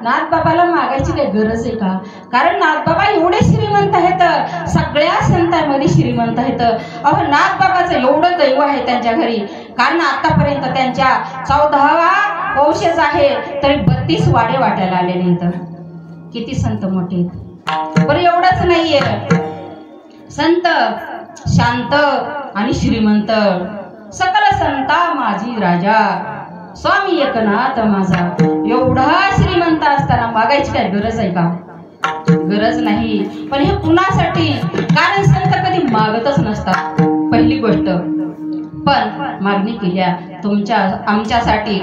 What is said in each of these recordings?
नाथबाबाला मागायची काही गरज आहे का? कारण नाथबाबा एवढे श्रीमंत आहेत, सगळ्या संतांमध्ये श्रीमंत आहेत. अहो नाथबाबाचं एवढं दैव आहे त्यांच्या घरी, कारण आतापर्यंत त्यांच्या 14वा वंशज आहे, तरी 32 वाडे वाटायला आले नाहीत. किती संत मोठे. बरं एवढंच नाहीये, संत शांत आणि श्रीमंत, सकल संता माझी राजा, स्वामी एकनाथ माझा. एवढा श्रीमंत असताना मागायची काय गरज आहे का? गरज नाही. पण हे कुणासाठी? कारण संत कधी मागतच नसतात, पहिली गोष्ट. पण मागणी केल्या तुमच्या आमच्यासाठी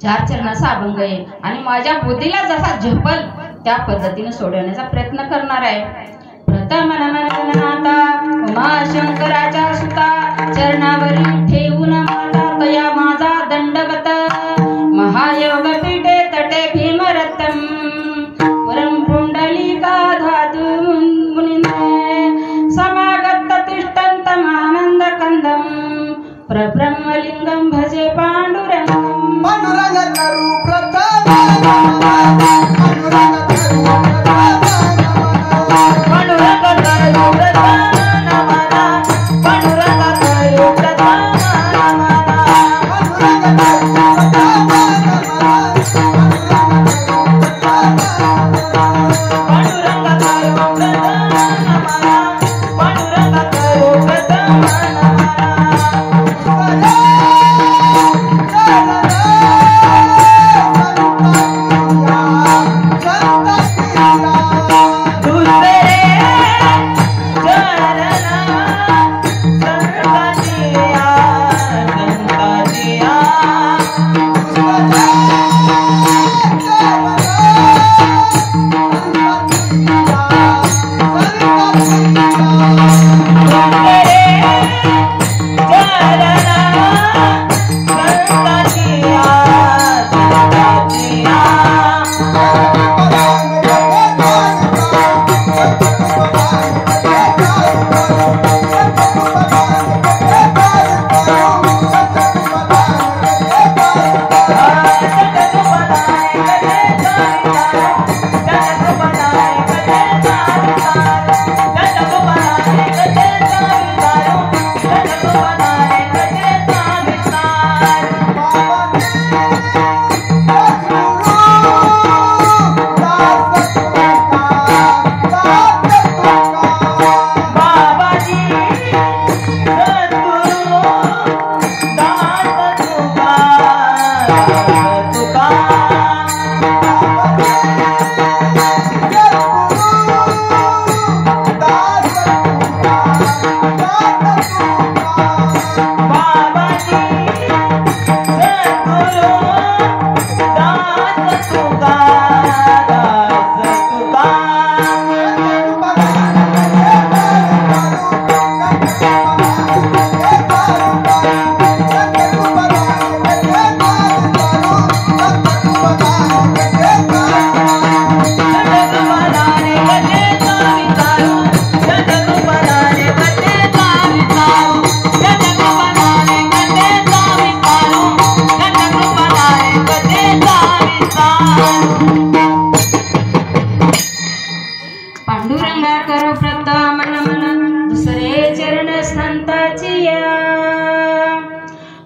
4 चरणाचा अभंग आहे आणि माझ्या बुद्धीला जसा झेपल त्या पद्धतीने सोडवण्याचा प्रयत्न करणार आहे. प्रथम नमनाता उमाशंकराच्या सुता, चरणावरी ठेवून माता तया माझा दंडवत. महायोग पीठे तटे भीमरत्नम, परम पुंडलिका धातु मुनिने, समागत तिष्ठन्तमानंद कंदम, प्रब्रह्मलिंगम भजे पांडुरंगम. पांडुरंग करू प्रथम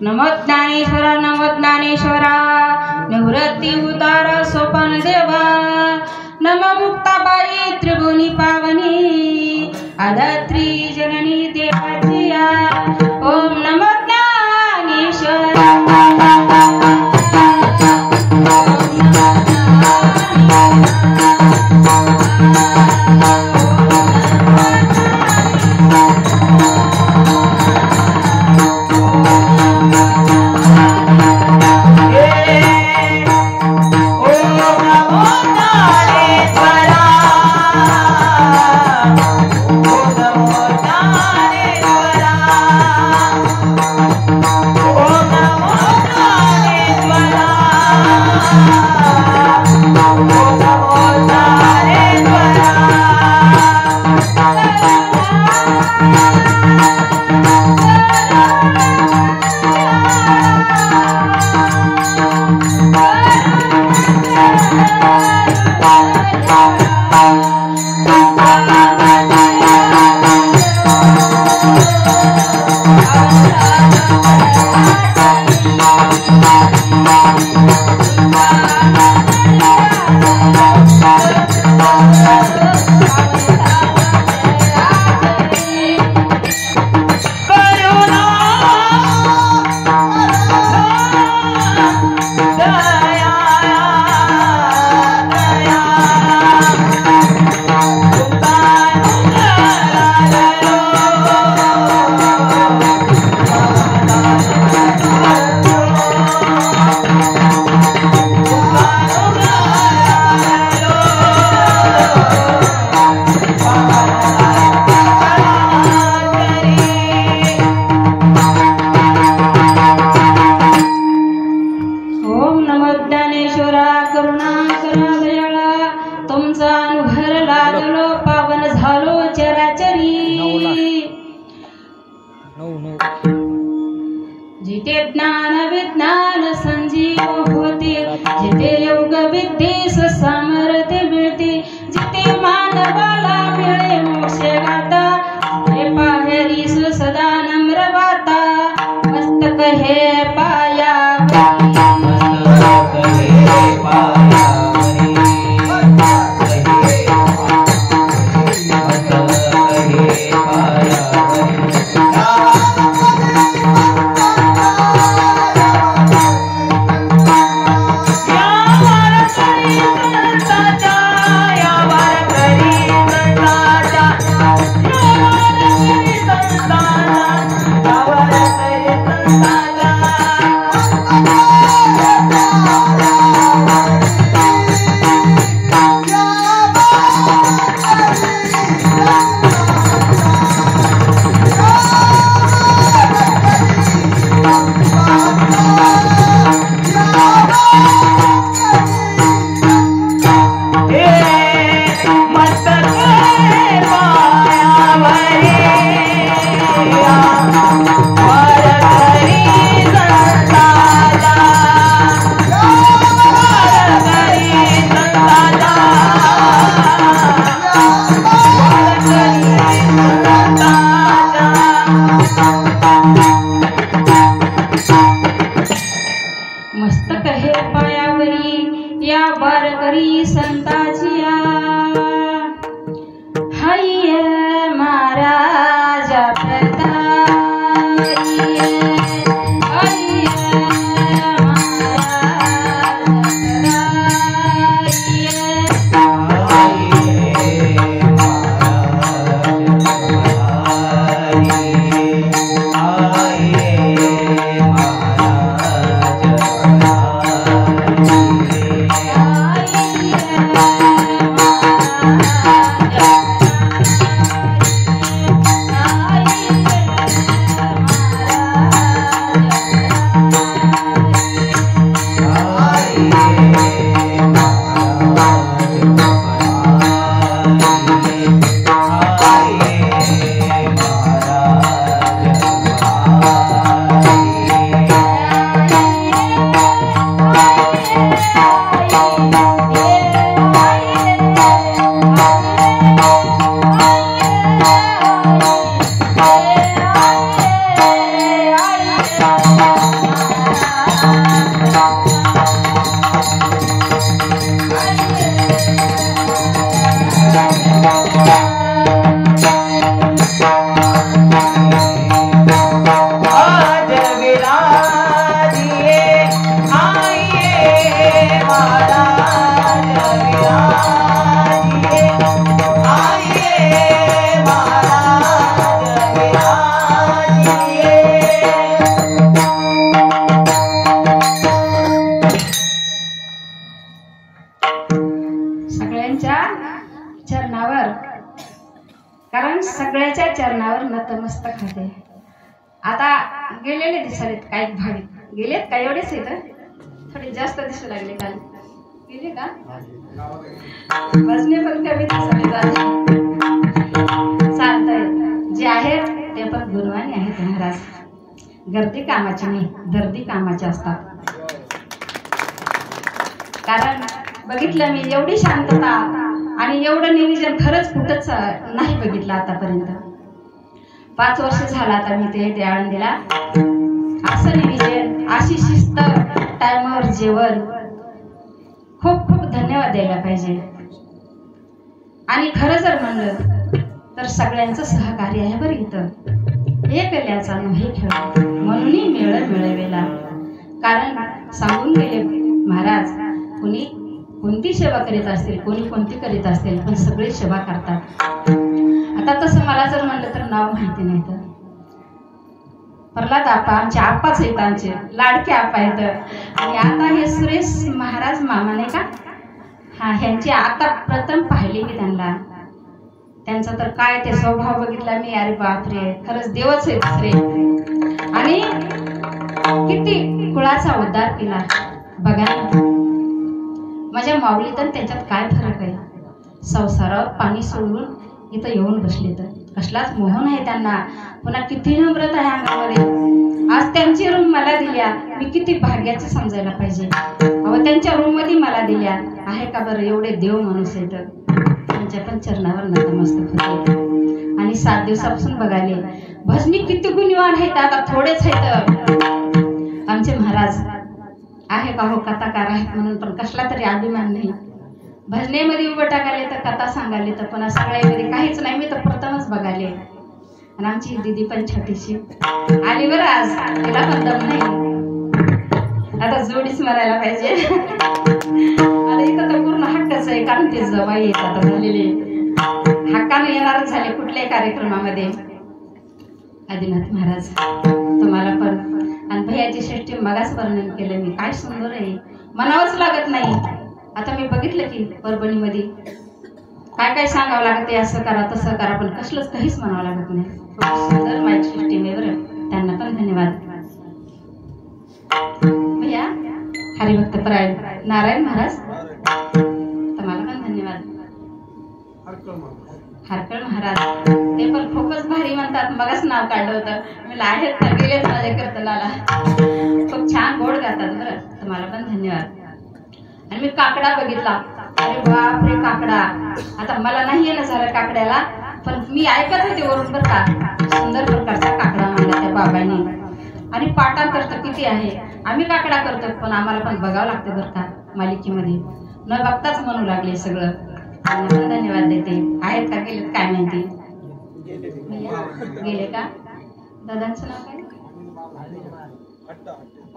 नमो ज्ञानेश्वरा निवृत्ती उतार सोपान देवा. नम मुक्ताबाई त्रिभुवनी पावनी आधात्री जननी देवाची. ओम नमो ज्ञानेश्वरा. Oh जिथे ज्ञान विज्ञान संजीव होते, जिथे योग विद्येस सामर्थ्य मिळते, जिथे मानवाला मिळे मोक्ष गाता, हे पाहेरीस सदा नम्र वाता, मस्तक हे पायावरी, मस्तक हे पायावरी, या वारकरी संताचिया, हरिये महाराजा प्रतारिये, हरिये चरणावर, कारण सगळ्याच्या चरणावर नतमस्तक होते. आता गेलेले दिसलेत काही भाविक, गेलेत का एवढेच येत, थोडे जास्त दिसू लागले काल गेले का भजने पण कमी दिसले चालतंय. जे आहेत ते पण गुरुवानी आहेत महाराज. गर्दी कामाची नाही, दर्दी कामाची असतात. कारण बघितलं मी एवढी शांतता आणि एवढं नियोजन खरंच कुठंच नाही बघितलं आतापर्यंत. 5 वर्ष झाला आता मी ते आळंदीला. असं नियोजन, अशी शिस्त, टायमावर जेवण, खूप खूप धन्यवाद द्यायला पाहिजे. आणि खरं जर म्हणलं तर सगळ्यांचं सहकार्य आहे बरं इथं. एकल्याचा नव्हे खेळ म्हणूनही मेळ मिळवेला. कारण सांगून गेले महाराज, कोणती सेवा करीत असतील, कोणती करीत असतील, पण सगळी सेवा करतात. आता तसं मला जर म्हणलं तर नाव माहिती नाही. तर प्रल्हाद आप्पा आमचे आप्पाच आहेत, आमचे लाडके आप्पा आहेत. आणि आता हे सुरेश महाराज मामा नाही का, हा, ह्यांची आता प्रथम पाहिली मी त्यांना. त्यांचा तर काय ते स्वभाव बघितला मी, अरे बापरे, खरंच देवच आहे दुसरे. आणि किती कुळाचा उद्धार केला बघा. माझ्या माऊलीत आणि त्याच्यात काय फरक आहे. संसारावर पाणी सोडून इथं येऊन बसले, तर कसलाच मोह नाही त्यांना. पुन्हा किती नम्रता आहे अंगामध्ये. आज त्यांची रूम मला दिल्या, मी किती भाग्याचं समजायला पाहिजे. अहो त्यांच्या रूम मध्ये मला दिल्या आहे का बरं. एवढे देव माणूस आहेत, त्यांच्या पण चरणावर नतमस्तक होते. आणि 7 दिवसापासून बघाले भजनी किती गुणवान आहेत. आता थोडेच आहेत आमचे महाराज आहे का हो, कथाकार आहेत म्हणून, पण कसला तरी अभिमान नाही. भजनेमध्ये उभं टाकाले तर कथा सांगाले तर, पण सगळ्यामध्ये काहीच नाही. मी तर प्रथमच बघाले. आणि आमची दिदी पण छोटीशी आली बरं आज, तिला पण दम नाही. आता जोडीच म्हणायला पाहिजे. आता इथं तर पूर्ण हक्कच आहे, कारण ते जवाई येत आता झालेले, हक्कानं येणारच झाले कुठल्याही कार्यक्रमामध्ये. आदिनाथ महाराज तुम्हाला पण, आणि भैयाची षष्टी मगाच वर्णन केलं मी, काय सुंदर आहे, म्हणावंच लागत नाही. आता मी बघितलं की परभणीमध्ये काय काय सांगावं लागते, असं करा तसं करा, पण कसलंच काहीच म्हणावं लागत नाही. खूप सुंदर माझी षष्टी आहे बरं, त्यांना पण धन्यवाद. भैया हरिभक्त परायण नारायण महाराज तुम्हाला पण धन्यवाद. हरकळ महाराज ते पण खूपच भारी म्हणतात. मगच नाव काढलं होतं मी, आहेत तर गेलेच माझ्या कीर्तनाला. खूप छान गोड गातात बरं, तुम्हाला पण धन्यवाद. आणि मी काकडा बघितला, अरे बाप रे काकडा. आता मला नाही येणं झालं काकड्याला, पण मी ऐकत होते वरून बरं का. सुंदर प्रकारचा काकडा मांडला त्या बाबांनी. आणि पाठांतर तर किती आहे. आम्ही काकडा करतो, पण आम्हाला पण बघावं लागतं बरं का मालिकेमध्ये. न बघताच म्हणू लागले सगळं. त्यांना पण धन्यवाद देते. आहेत का गेलेत काय माहिती. गेले का दादांचं नाव काय.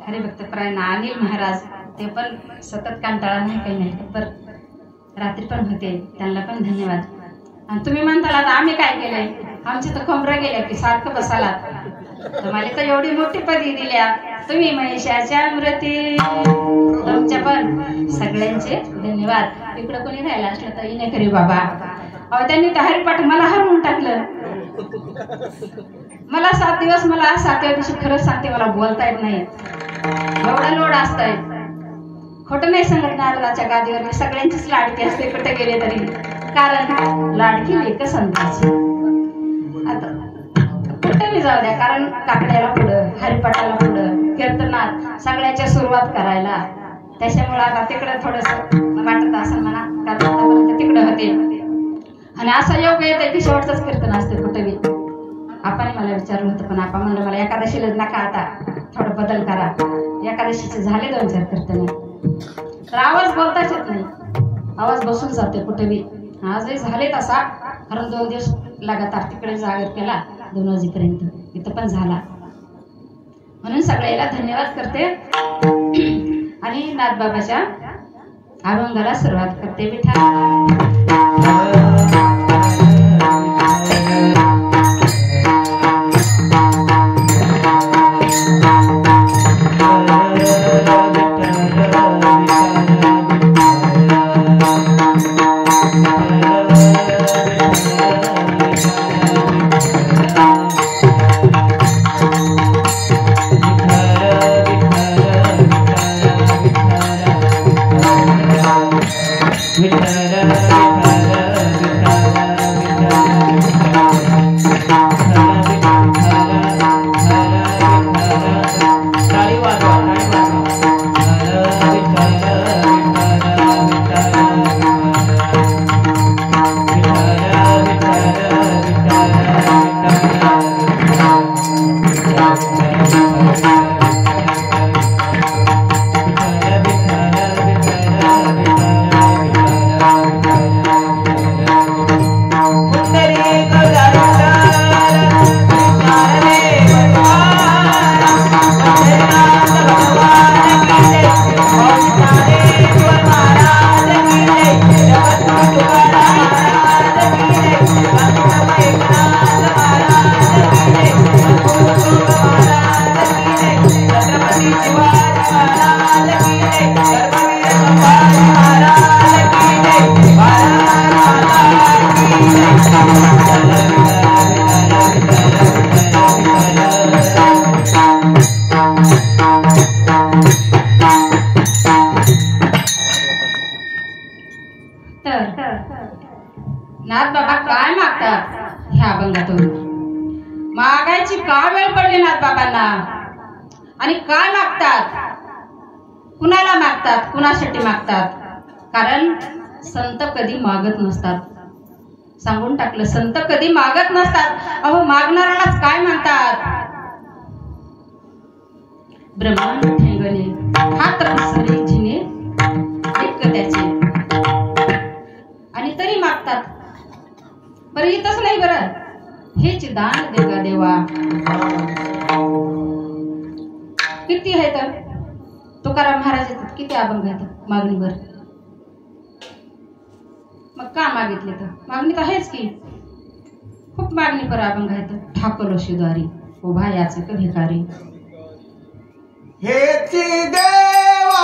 हरिभक्त परायण अनिल महाराज, ते पण सतत कंटाळा नाही काही नाही, पर रात्री पण होते, त्यांना पण धन्यवाद. आणि तुम्ही म्हणताल आता आम्ही काय केलंय, आमचे तर कोंबड्या गेल्या की सारखं बसाला. तुम्हाला तर एवढी मोठी पदवी दिल्या तुम्ही, महिषाच्या मृती. तुमच्या पण सगळ्यांचे धन्यवाद. इकडं कोणी राहिला असलं तर इने खरी बाबा, अहो त्यांनी तर हरिपाठ मला हरवून टाकलं. मला 7 दिवस, मला 7व्या दिवशी खरंच सांगते मला बोलता येत नाही, एवढा लोड असतंय. खोटं नाही सांगत, नारदाच्या गादीवर मी सगळ्यांचीच लाडकी असते कुठे गेले तरी, कारण लाडकी लेक संताची. आता कुठे मी जाऊ द्या, कारण काकड्याला पुढं, हरिपाठाला पुढं, कीर्तनात सगळ्याच्या सुरुवात करायला. त्याच्यामुळे आता तिकडं थोडस वाटत असं म्हणा, कारण तिकडं होते. आणि असं योग येते की शेवटचंच कीर्तन असते कुठेही. आपण मला विचारलं होतं, पण आपण म्हणलं मला एकादशीला नका, आता थोडं बदल करा. एकादशीचे झाले 2-4 कीर्तन, तर आवाज बोलताच येत नाही, आवाज बसून जाते कुठेही. आजही झाले तसा, कारण 2 दिवस लगातार तिकडे जागर केला 2 वाजेपर्यंत, इथं पण झाला. म्हणून सगळ्याला धन्यवाद करते. आणि नाथबाबाच्या अभंगाला सुरुवात करते. विठ्ठल विठ्ठल नाथ बाबा काय मागतात ह्या अभंगातून? मागायची का वेळ पडली नाथ बाबांना? आणि काय मागतात? कुणाला मागतात? कुणासाठी मागतात? कारण संत कधी मागत नसतात. सांगून टाकलं, संत कधी मागत नसतात. अहो मागणाऱ्यालाच काय म्हणतात? ब्रह्मांड ठेंगणे हात पसरे जिने एक त्याचे, आणि तरी मागतात. बरं इथंच नाही, बरं हेच दान देगा देवा किती आहे तर तुकाराम महाराज येतात, किती अभंग आहेत मागणीवर. मग का मागितले? तर मागणी तर आहेच की, खूप मागणी पर अभंग आहेत. ठाकलो शिदारी उभा याच भिकारी, हेची देवा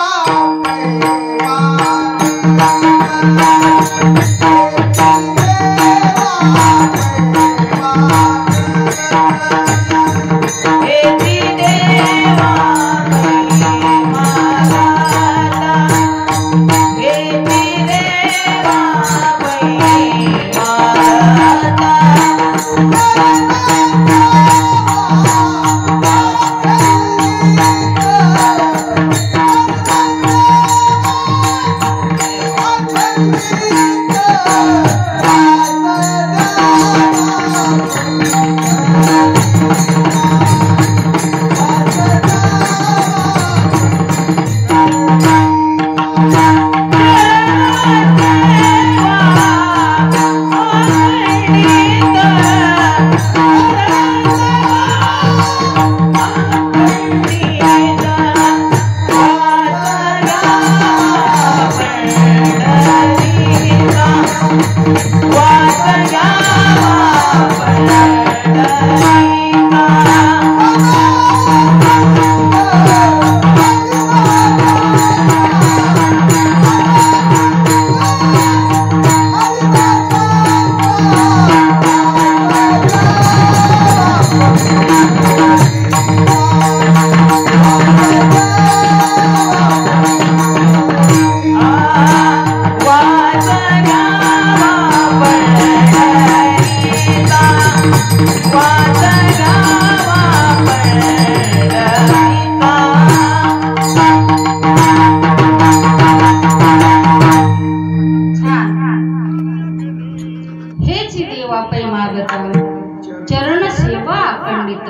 चरण सेवा अखंडित,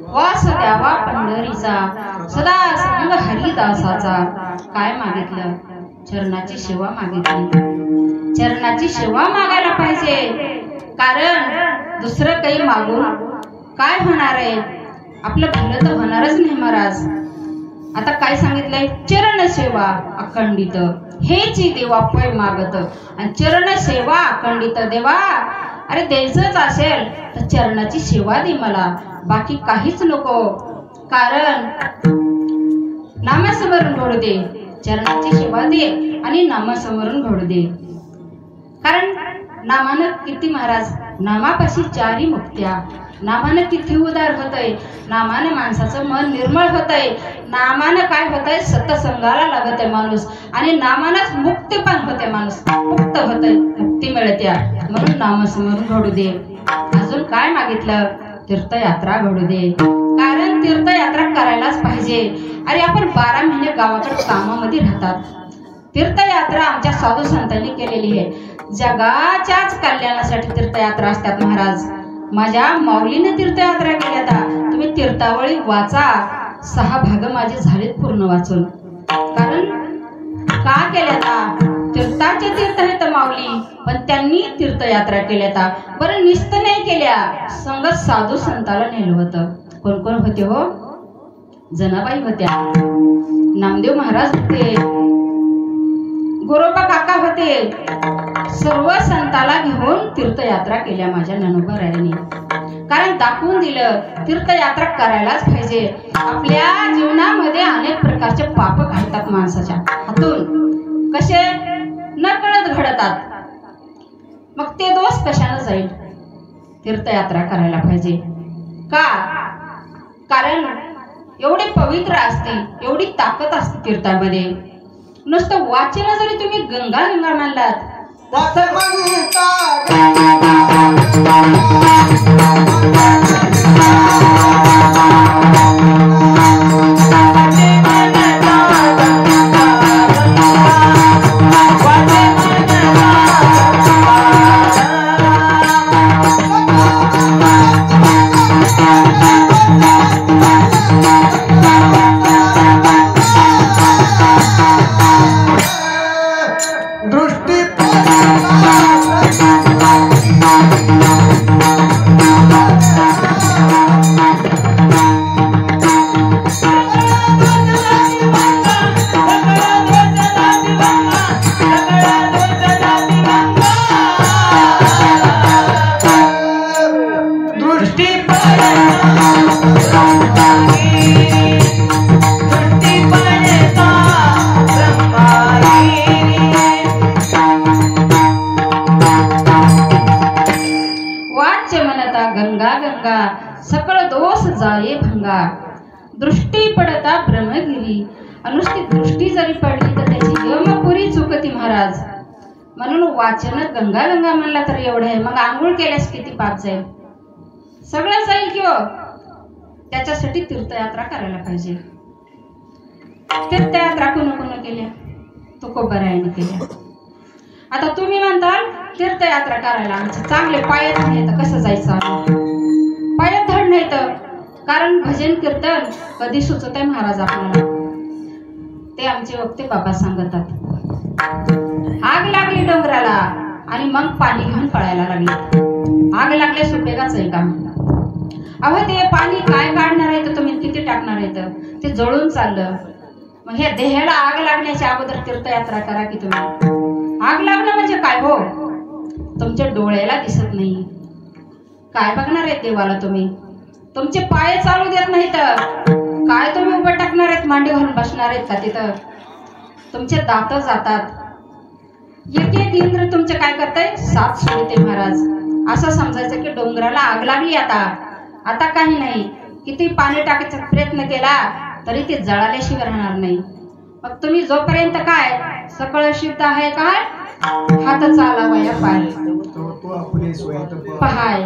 वास द्यावा पंढरीचा सदा संग हरिदासाचा. काय मागितलं? चरणाची सेवा मागितली. चरणाची सेवा मागायला पाहिजे, कारण दुसरं काही मागून काय होणार आहे? आपलं भलं तर होणारच नाही महाराज. आता काय सांगितलंय? चरण सेवा अखंडित, हेची देवा पै मागत. आणि चरण सेवा अखंडित, देवा अरे द्यायचंच असेल तर चरणाची सेवा दे मला, बाकी काहीच नको. कारण नामस्मरण घडू दे, चरणाची सेवा दे आणि नामस्मरण घडू दे. कारण नामानं किती महाराज, नामापाशी चारी मुक्त्या. नामानं किती उदार होतय, नामानं माणसाचं मन निर्मळ होतय, नामानं काय होतंय? सत्संगाला लागत आहे माणूस, आणि नामानंच मुक्ती पण होते, माणूस मुक्त होतय, मुक्ती मिळत्या. म्हणून नामस्मरण घडू दे. अजून काय मागितलं? तीर्थयात्रा घडू दे, कारण तीर्थयात्रा करायलाच पाहिजे. अरे आपण 12 महिने गावाकडे कामामध्ये राहतात. तीर्थयात्रा आमच्या साधू संतांनी केलेली आहे. जगाच्याच कल्याणासाठी तीर्थयात्रा असतात महाराज. माझ्या माऊलीने तीर्थयात्रा केल्या. तुम्ही तीर्थावळी वाचा, 6 भाग माझे झालेत पूर्ण वाचून. कारण का केल्या? तीर्थाचे तीर्थ आहेत माऊली, पण त्यांनी तीर्थयात्रा केल्या. बरं निस्त नाही केल्या, संगत साधू संताला नेलं होतं. कोण कोण होते हो? जनाबाई होत्या, नामदेव महाराज होते, गोरोबा काका होते. सर्व संताला घेऊन तीर्थयात्रा केल्या माझ्या ननोबारायांनी. कारण दाखवून दिलं तीर्थयात्रा करायलाच पाहिजे. आपल्या जीवनामध्ये अनेक प्रकारचे पाप घडतात माणसाच्या हातून. कसे? नकळत घडतात, मग ते दोष कशाने जाईल? तीर्थयात्रा करायला पाहिजे का? कारण एवढे पवित्र असते, एवढी ताकद असते तीर्थामध्ये. नुसतं वाचन जरी तुम्ही गंगा गंगा मानलात गंगा गंगा सकळ दोष जाये भंगा, दृष्टी पडता ब्रह्मगिरी. अनुष्ठी दृष्टी जरी पडली तर त्याची यमपुरी चुकती महाराज. म्हणून वाचन गंगा गंगा म्हणला तर एवढं आहे. मग आंघोळ केल्यास किती पाप जाईल? सगळं जाईल किंवा त्याच्यासाठी तीर्थयात्रा करायला पाहिजे. तीर्थयात्रा कोण केल्या? तुकोबरायाने केल्या. आता तुम्ही म्हणताल तीर्थयात्रा करायला आमचे चांगले पाय नाही तर कसं जायचं? पायात धड नाही तर, कारण भजन कीर्तन कधी सुचत आहे महाराज आपल्याला, ते आमचे वक्ते बाबा सांगतात. आग लागली डोंगराला आणि मग पाणी घेऊन पळायला लागले. आग लागले सुपेगाच आहे का? अहो ते पाणी काय काढणार आहे तर तुम्ही किती टाकणार आहे तर ते जळून चाललं. मग हे देहाला आग लागण्याच्या अगोदर तीर्थयात्रा करा की तुम्ही. आग लागणं म्हणजे काय हो? तुमच्या डोळ्याला दिसत नाही, काय बघणार आहेत देवाला तुम्ही? तुमचे पाय चालू देत नाही तर काय तुम्ही उभं टाकणार आहेत? मांडी घालून बसणार आहेत का तिथं? तुमचे दात जातात. एक एक इंद्र तुमचे काय करताय? साथ सोडते महाराज. असं समजायचं की डोंगराला आग लागली आता काही नाही. किती पाणी टाकायचा प्रयत्न केला तरी ते जळाल्याशिवाय राहणार नाही. मग तुम्ही जोपर्यंत काय सकळ सिद्ध आहे काय हात चालावया पाय पहाय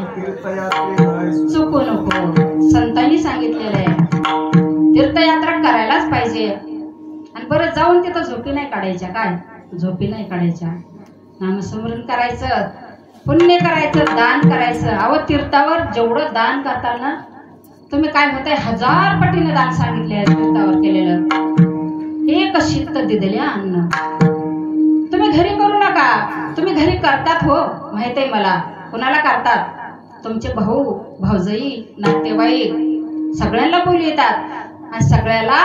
चुकू नको. संतांनी सांगितलेलं आहे तीर्थयात्रा करायलाच पाहिजे. आणि बरं जाऊन तिथं झोपी नाही काढायच्या. काय झोपी नाही काढायच्या? नामस्मरण करायचं, पुण्य करायचं, दान करायचं. अहो तीर्थावर जेवढं दान करताल ना तुम्ही काय होतंय 1000 पटीने दान सांगितले आहे तीर्थावर केलेलं. एक शीत दिलेले अन्न तुम्ही घरी करू नका. तुम्ही घरी करतात हो माहित आहे मला. कुणाला करतात? तुमचे भाऊ भाऊजाई नातेवाईक सगळ्यांना बोलू येतात आणि सगळ्याला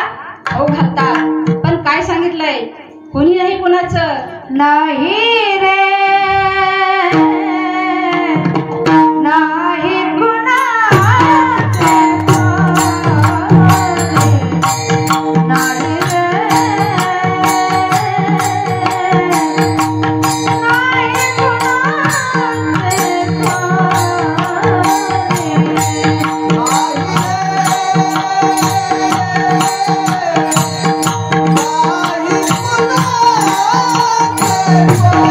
खाऊ घालतात. पण काय सांगितलंय? कोणी नाही कुणाचं नाही रे, नाही Oh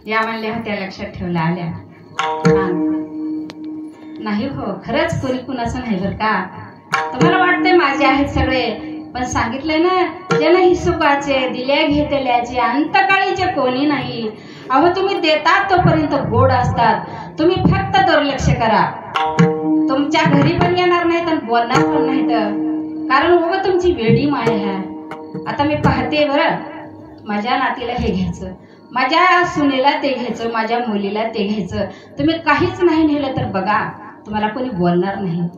या म्हणल्या होत्या, लक्षात ठेवल्या आल्या. हा. नाही हो, खरंच कोणी कुणाचं नाही बरं का. तुम्हाला वाटतंय माझे आहेत सगळे, पण सांगितलंय ना, ज्यांना ही सुखाचे दिल्या घेतल्याचे अंतकाळीचे कोणी नाही. अहो तुम्ही देतात तोपर्यंत गोड असतात, तुम्ही फक्त दुर्लक्ष करा. तुमच्या घरी पण येणार नाहीत आणि बोलणार पण नाहीत, कारण उभं तुमची वेडी माया आहे. आता मी पाहते बरं, माझ्या नातीला हे घ्यायचं, माझ्या सुनेला ते घ्यायचं, माझ्या मुलीला ते घ्यायचं. तुम्ही काहीच नाही नेलं तर बघा, तुम्हाला कोणी बोलणार नाही.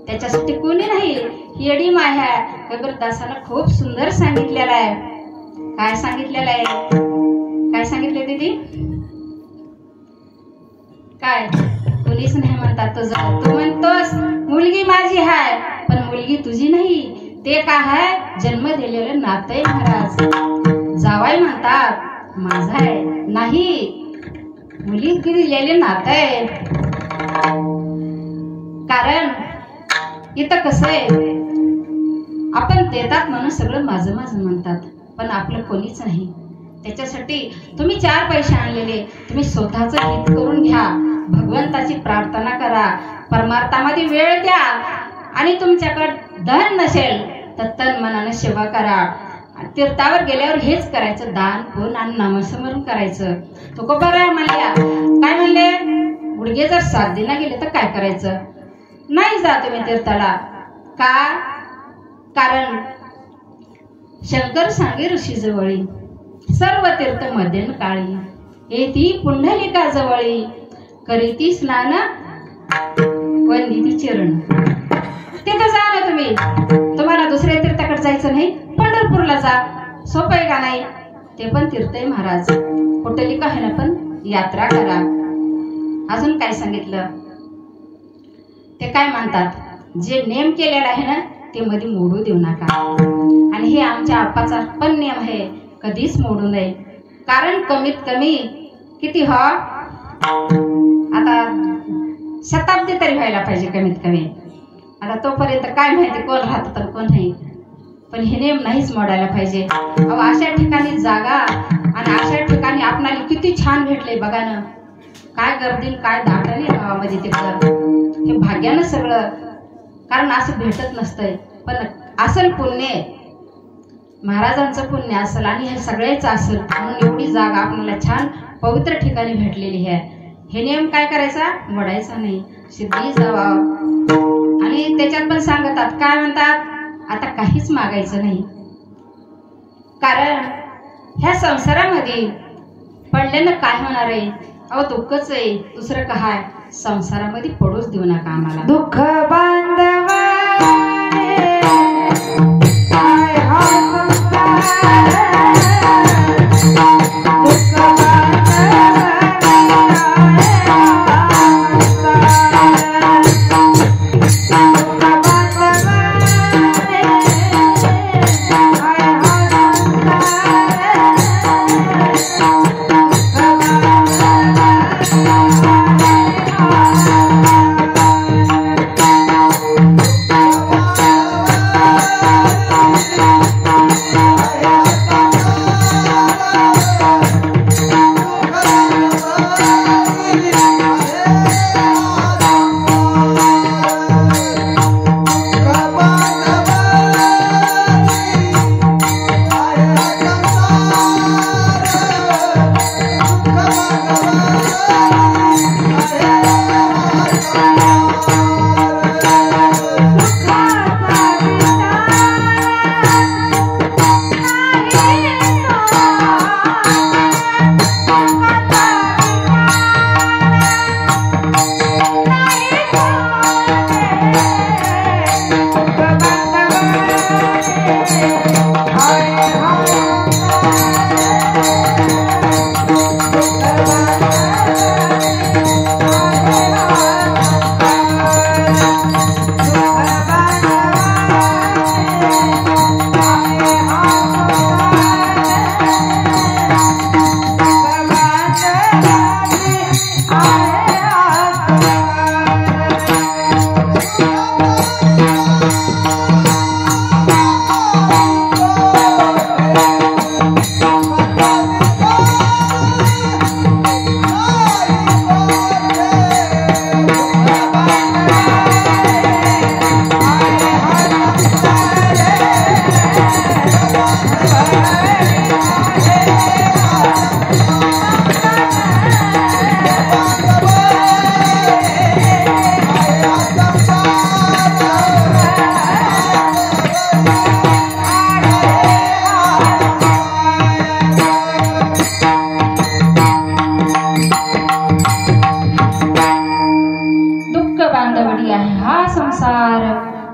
त्याच्यासाठी कोणी नाही. येडी माया. कबीरदासानं खूप सुंदर सांगितलेलं आहे. काय सांगितलेलं आहे? काय सांगितले दीदी? काय? कोणीच नाही म्हणतात तुझं. तू म्हणतोस मुलगी माझी आहे, पण मुलगी तुझी नाही. ते काय आहे? जन्म दिलेलं नातं आहे महाराज. जावाई म्हणतात माझा आहे, नाही, मुली दिलेले नातं आहे. कारण इथं कसं आहे, आपण देतात म्हणून सगळं माझं माझं म्हणतात, पण आपलं कोणीच नाही. त्याच्यासाठी तुम्ही 4 पैसे आणलेले तुम्ही स्वतःच हित करून घ्या, भगवंताची प्रार्थना करा, परमार्थामध्ये वेळ द्या. आणि तुमच्याकडे धन नसेल तर तन मनाने सेवा करा. तीर्थावर गेल्यावर हेच करायचं, दान पुण्य आणि नामस्मरण करायचं. तुकोबाराय म्हणल्या, काय म्हणले, गुडघे जर 7 दिना गेले तर काय करायचं? नाही जा तुम्ही तीर्थाला. का? कारण शंकर सांगे ऋषी जवळी, सर्व तीर्थ मध्यम काळी, येती पुंडलिका जवळी, करीती स्नान वंदिती चरण. तिथं जा ना तुम्ही. तुम्हाला दुसऱ्या तीर्थाकडे जायचं नाही, पंढरपूरला जा. सोपं आहे का नाही? ते पण तीर्थ आहे महाराज. पुंडलिका आहे ना, पण यात्रा करा. अजून काय सांगितलं? ते काय म्हणतात, जे नेम केलेला आहे ना ते मध्ये मोडू देऊ नका. आणि हे आमच्या आप्पाचा पण नियम आहे, कधीच मोडू नये. कारण कमीत कमी किती हो, आता शताब्दी तरी व्हायला पाहिजे कमीत कमी. आता तोपर्यंत काय माहिती कोण राहतं तर कोण नाही, पण हे नियम नाहीच मोडायला पाहिजे. अशा ठिकाणी जागा आणि अशा ठिकाणी आपणाला किती छान भेटले बघा ना. काय गर्दी, काय दाटणे गावामध्ये तिकडं. हे भाग्यानं सगळं, कारण असं भेटत नसतंय. पण असल पुण्य महाराजांचं पुण्य असेल आणि हे सगळेच असेल, म्हणून एवढी जागा आपल्याला छान पवित्र ठिकाणी भेटलेली आहे. हे नियम काय करायचा? मोडायचा नाही, सिद्धी जावा. आणि त्याच्यात पण सांगतात, काय म्हणतात, आता काहीच मागायचं नाही. कारण ह्या संसारामध्ये पडल्यानं काय होणार आहे? अहो दुःखच आहे, दुसरं काय? संसारामध्ये पडूच देऊ नका आम्हाला. दुःख बांधवा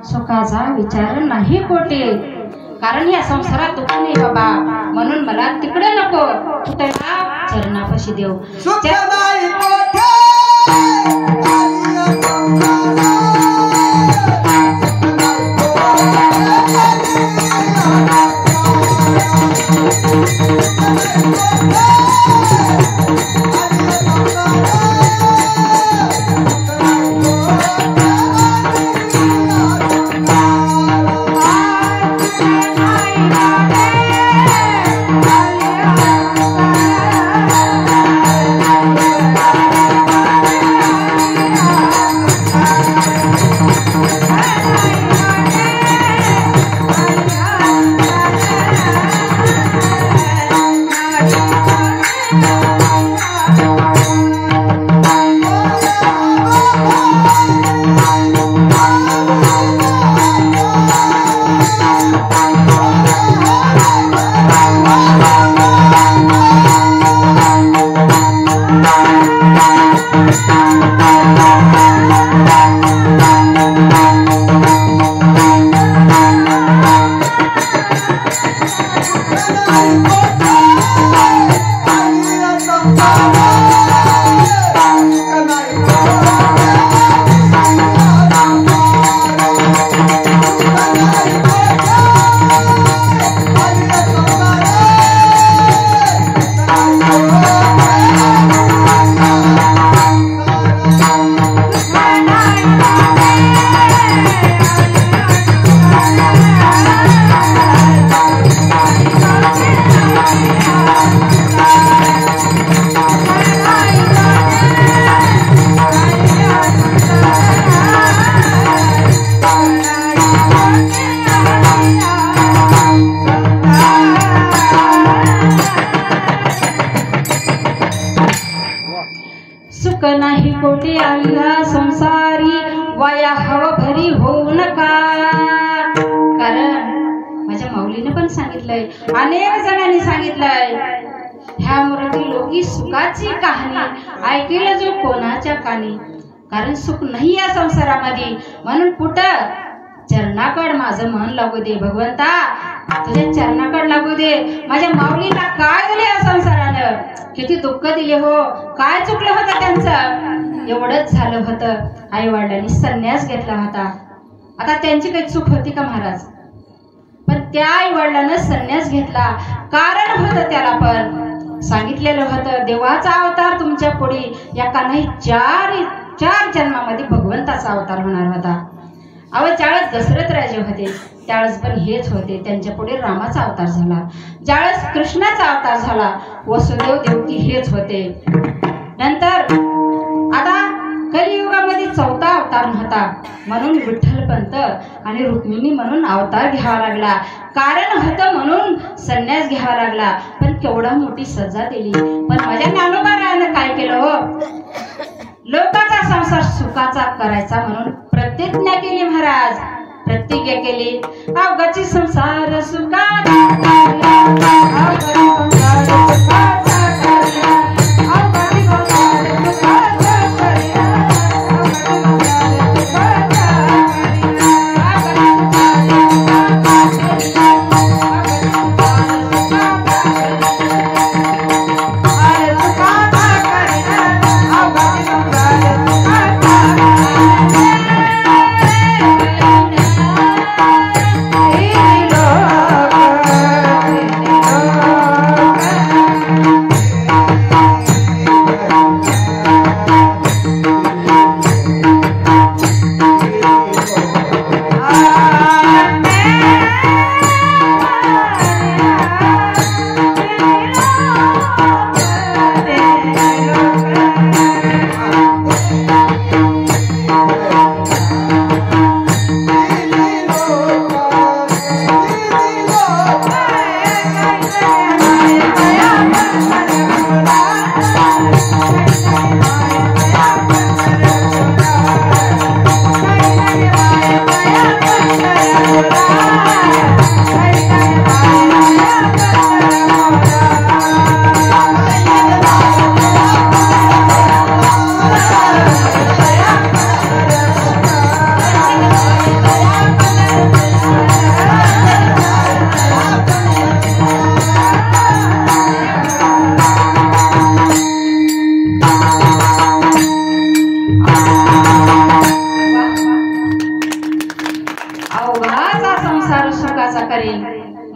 सुखाचा विचार नाही कोटे, कारण या संसारात दुःख नाही बाबा, म्हणून मला तिकडे नको, कुठे चरणापाशी देव. सुख नाही कोठे कोटे आलिया संसारी वाया हव भरी होऊ नका. कारण माझ्या माऊलीने पण सांगितलंय, अनेक जणांनी सांगितलंय, ह्या मराठी लोकी सुखाची कहाणी ऐकेल जो कोणाच्या कानी. कारण सुख नाही या संसारामध्ये, म्हणून कुठं चरणाकड माझं मन लागू दे भगवंता, तुझ्या चरणाकड लागू दे. माझ्या माऊलीला काय दिले या संसारानं, किती दुःख दिले हो, काय चुकलं होतं त्यांचं. एवढंच झालं होतं, आई वडिलांनी संन्यास घेतला होता. आता त्यांची काही चूक होती का महाराज? पण त्या आई वडिलांना संन्यास घेतला, कारण होतं त्याला पण सांगितलेलं होतं, देवाचा अवतार तुमच्या पुढे एका नाही चार जन्मामध्ये भगवंताचा अवतार होणार होता. अव ज्यावेळेस दशरथ राजे होते त्यावेळेस पण हेच होते, त्यांच्या पुढे रामाचा अवतार झाला. ज्यावेळेस कृष्णाचा अवतार झाला, वसुदेव देवकी हेच होते. नंतर आता कलियुगामध्ये चौथा अवतार होता, म्हणून विठ्ठलपंत आणि रुक्मिणी म्हणून अवतार घ्यावा लागला. कारण होतं म्हणून संन्यास घ्यावा लागला. पण केवढा मोठी सजा दिली. पण माझ्या ज्ञानोबारायानं काय केलं हो, लोकांचा संसार सुखाचा करायचा म्हणून प्रतिज्ञा केली महाराज. प्रतिज्ञा केली, अवघाची संसार सुखाचा अवघाचा संसार सुखाचा करेल.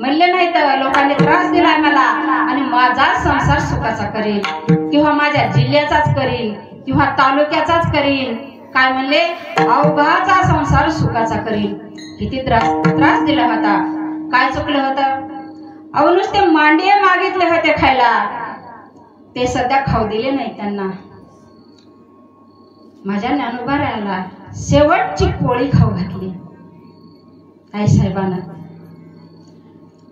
म्हणले नाही तर लोकांनी त्रास दिलाय मला आणि माझा संसार सुखाचा करेल किंवा माझ्या जिल्ह्याचाच करेल किंवा तालुक्याचाच करेल. काय म्हणले? अवघाचा संसार सुखाचा करेल. किती त्रास दिला होता. काय चुकलं होतं? अहो नुसते मांडे मागितले होते खायला, ते सध्या खाऊ दिले नाही त्यांना. माझ्या ज्ञानोबाराला शेवटची पोळी खाऊ घातली. आई साहेबांना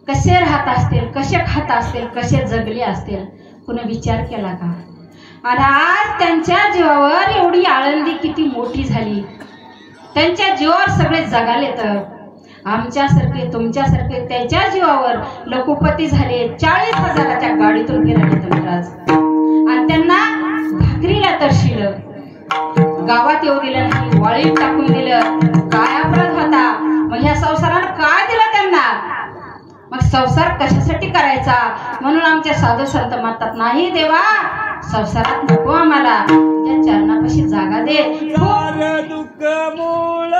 कसे राहत असतील, कसे खात असतील, कसे जगले असतील, कुणी विचार केला का? आणि आज त्यांच्या जीवावर एवढी आळंदी किती मोठी झाली. त्यांच्या जीवावर सगळे जगाले. तर आमच्यासारखे तुमच्यासारखे त्यांच्या जीवावर लखोपती झाले. 40,000च्या गाडीतून फिराले महाराज. आणि त्यांना भाकरीला तरशिलं, गावात येऊ दिलं नाही, वाळीत टाकून दिलं. काय अपराध होता? मग ह्या संसारानं काय दिलं त्यांना? मग संसार कशासाठी करायचा? म्हणून आमच्या साधू संत म्हणतात, नाही देवा संसारात नको आम्हाला, तुझ्या चरणापाशी जागा दे. दुःख मूळ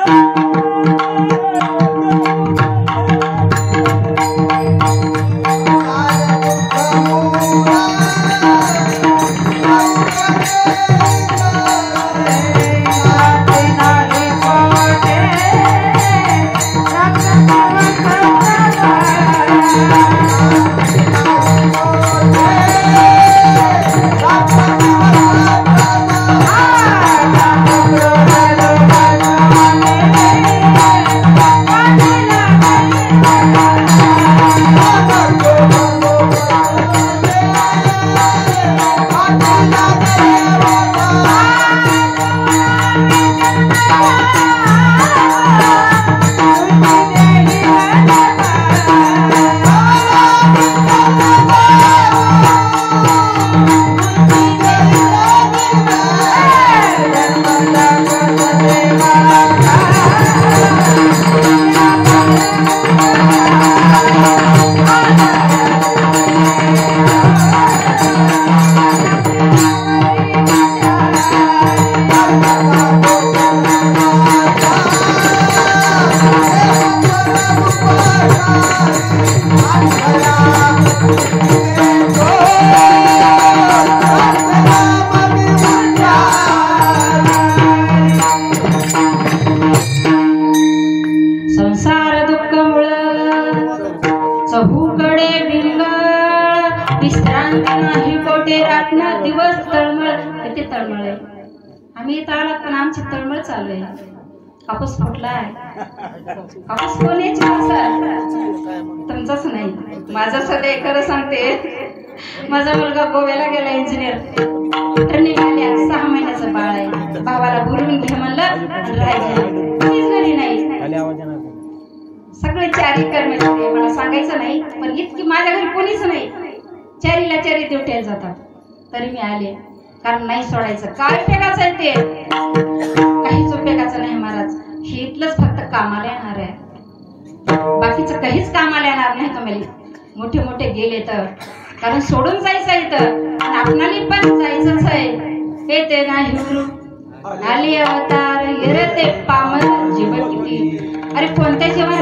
कापूस फुटलाय. कापूस कोणाची तुमचाच नाही, माझा सध्या खरं सांगते. माझा मुलगा गोव्याला गेला इंजिनियर. ट्रेनिंग आल्या, 6 महिन्याचं बाळ आहे. भावाला बोलवून घे म्हणलं, राहिलं घरी नाही. सगळे 4 कर्मचारी, मला सांगायचं नाही पण इतकी माझ्या घरी कोणीच नाही. 4ला 4 ड्युट्या जातात. तरी मी आले, कारण नाही सोडायचं. काय उपयोगाचं आहे ते? काहीच उपयोगाचं नाही महाराज. हे इथलंच फक्त कामाला येणार आहे, बाकीचं काहीच कामाला येणार नाही. तुम्हाला मोठे मोठे गेले तर, कारण सोडून जायचं इथं आणि आपणाला पण जायचंच आहे. हे ते नाही आली अवतार येरते पामर जीव किती. अरे कोणत्या जीवन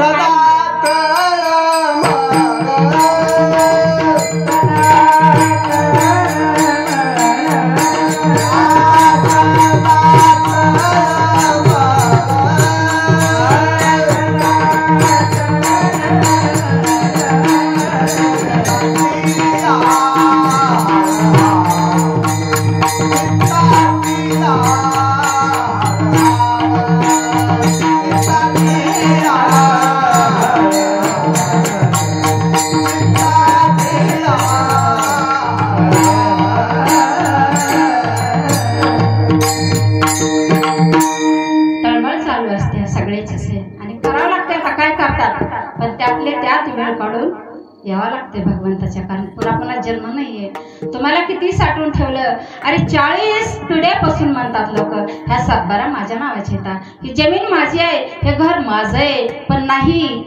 यावं लागते भगवंताच्या, कारण पुन्हा जन्म नाहीये. तुम्हाला किती साठवून ठेवलं. अरे 40 पिढ्यापासून म्हणतात लोक ह्या 7-12 माझ्या नावाचे येतात, ही जमीन माझी आहे, हे घर माझं आहे. पण नाही,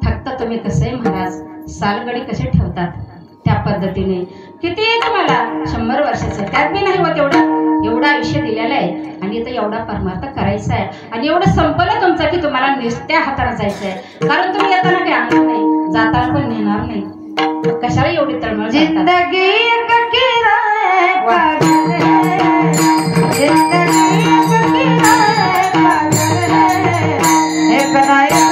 फक्त तुम्ही कसे महाराज सालगडी कसे ठेवतात त्या पद्धतीने किती आहे तुम्हाला? 100 वर्षाचं आहे. त्यात बी नाही होत एवढं आयुष्य दिलेलं आहे आणि इथं एवढा परमार्थ करायचा आहे आणि एवढं संपलं तुमचं की तुम्हाला नुसत्या हाताने जायचं आहे. कारण तुम्ही येताना काही आणणार नाही, जाताना पण नेणार नाही. कशाला एवढी तळमळ? जिंदगी एक किराए पागल है, जिंदगी एक किराए पागल है, एक ना एक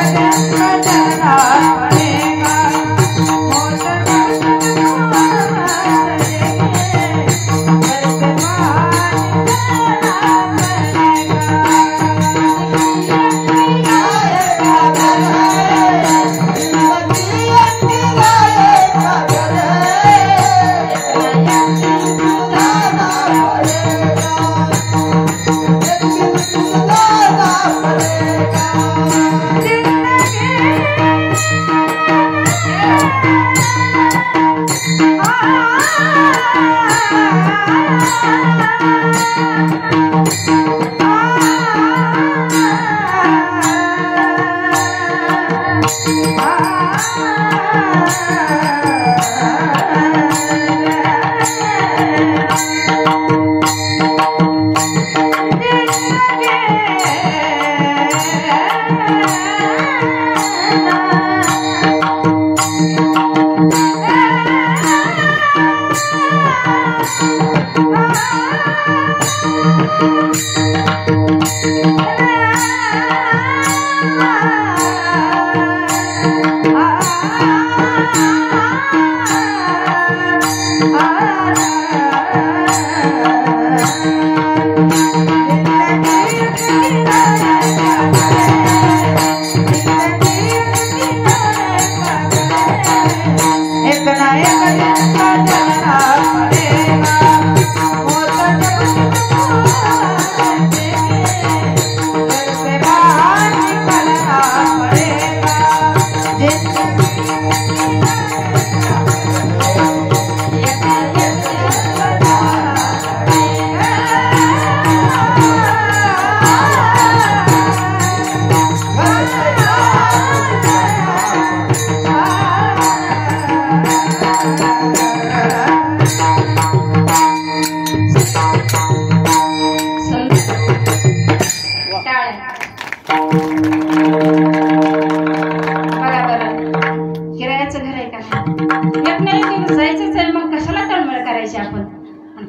दिन तो चलना पड़ेगा, मौत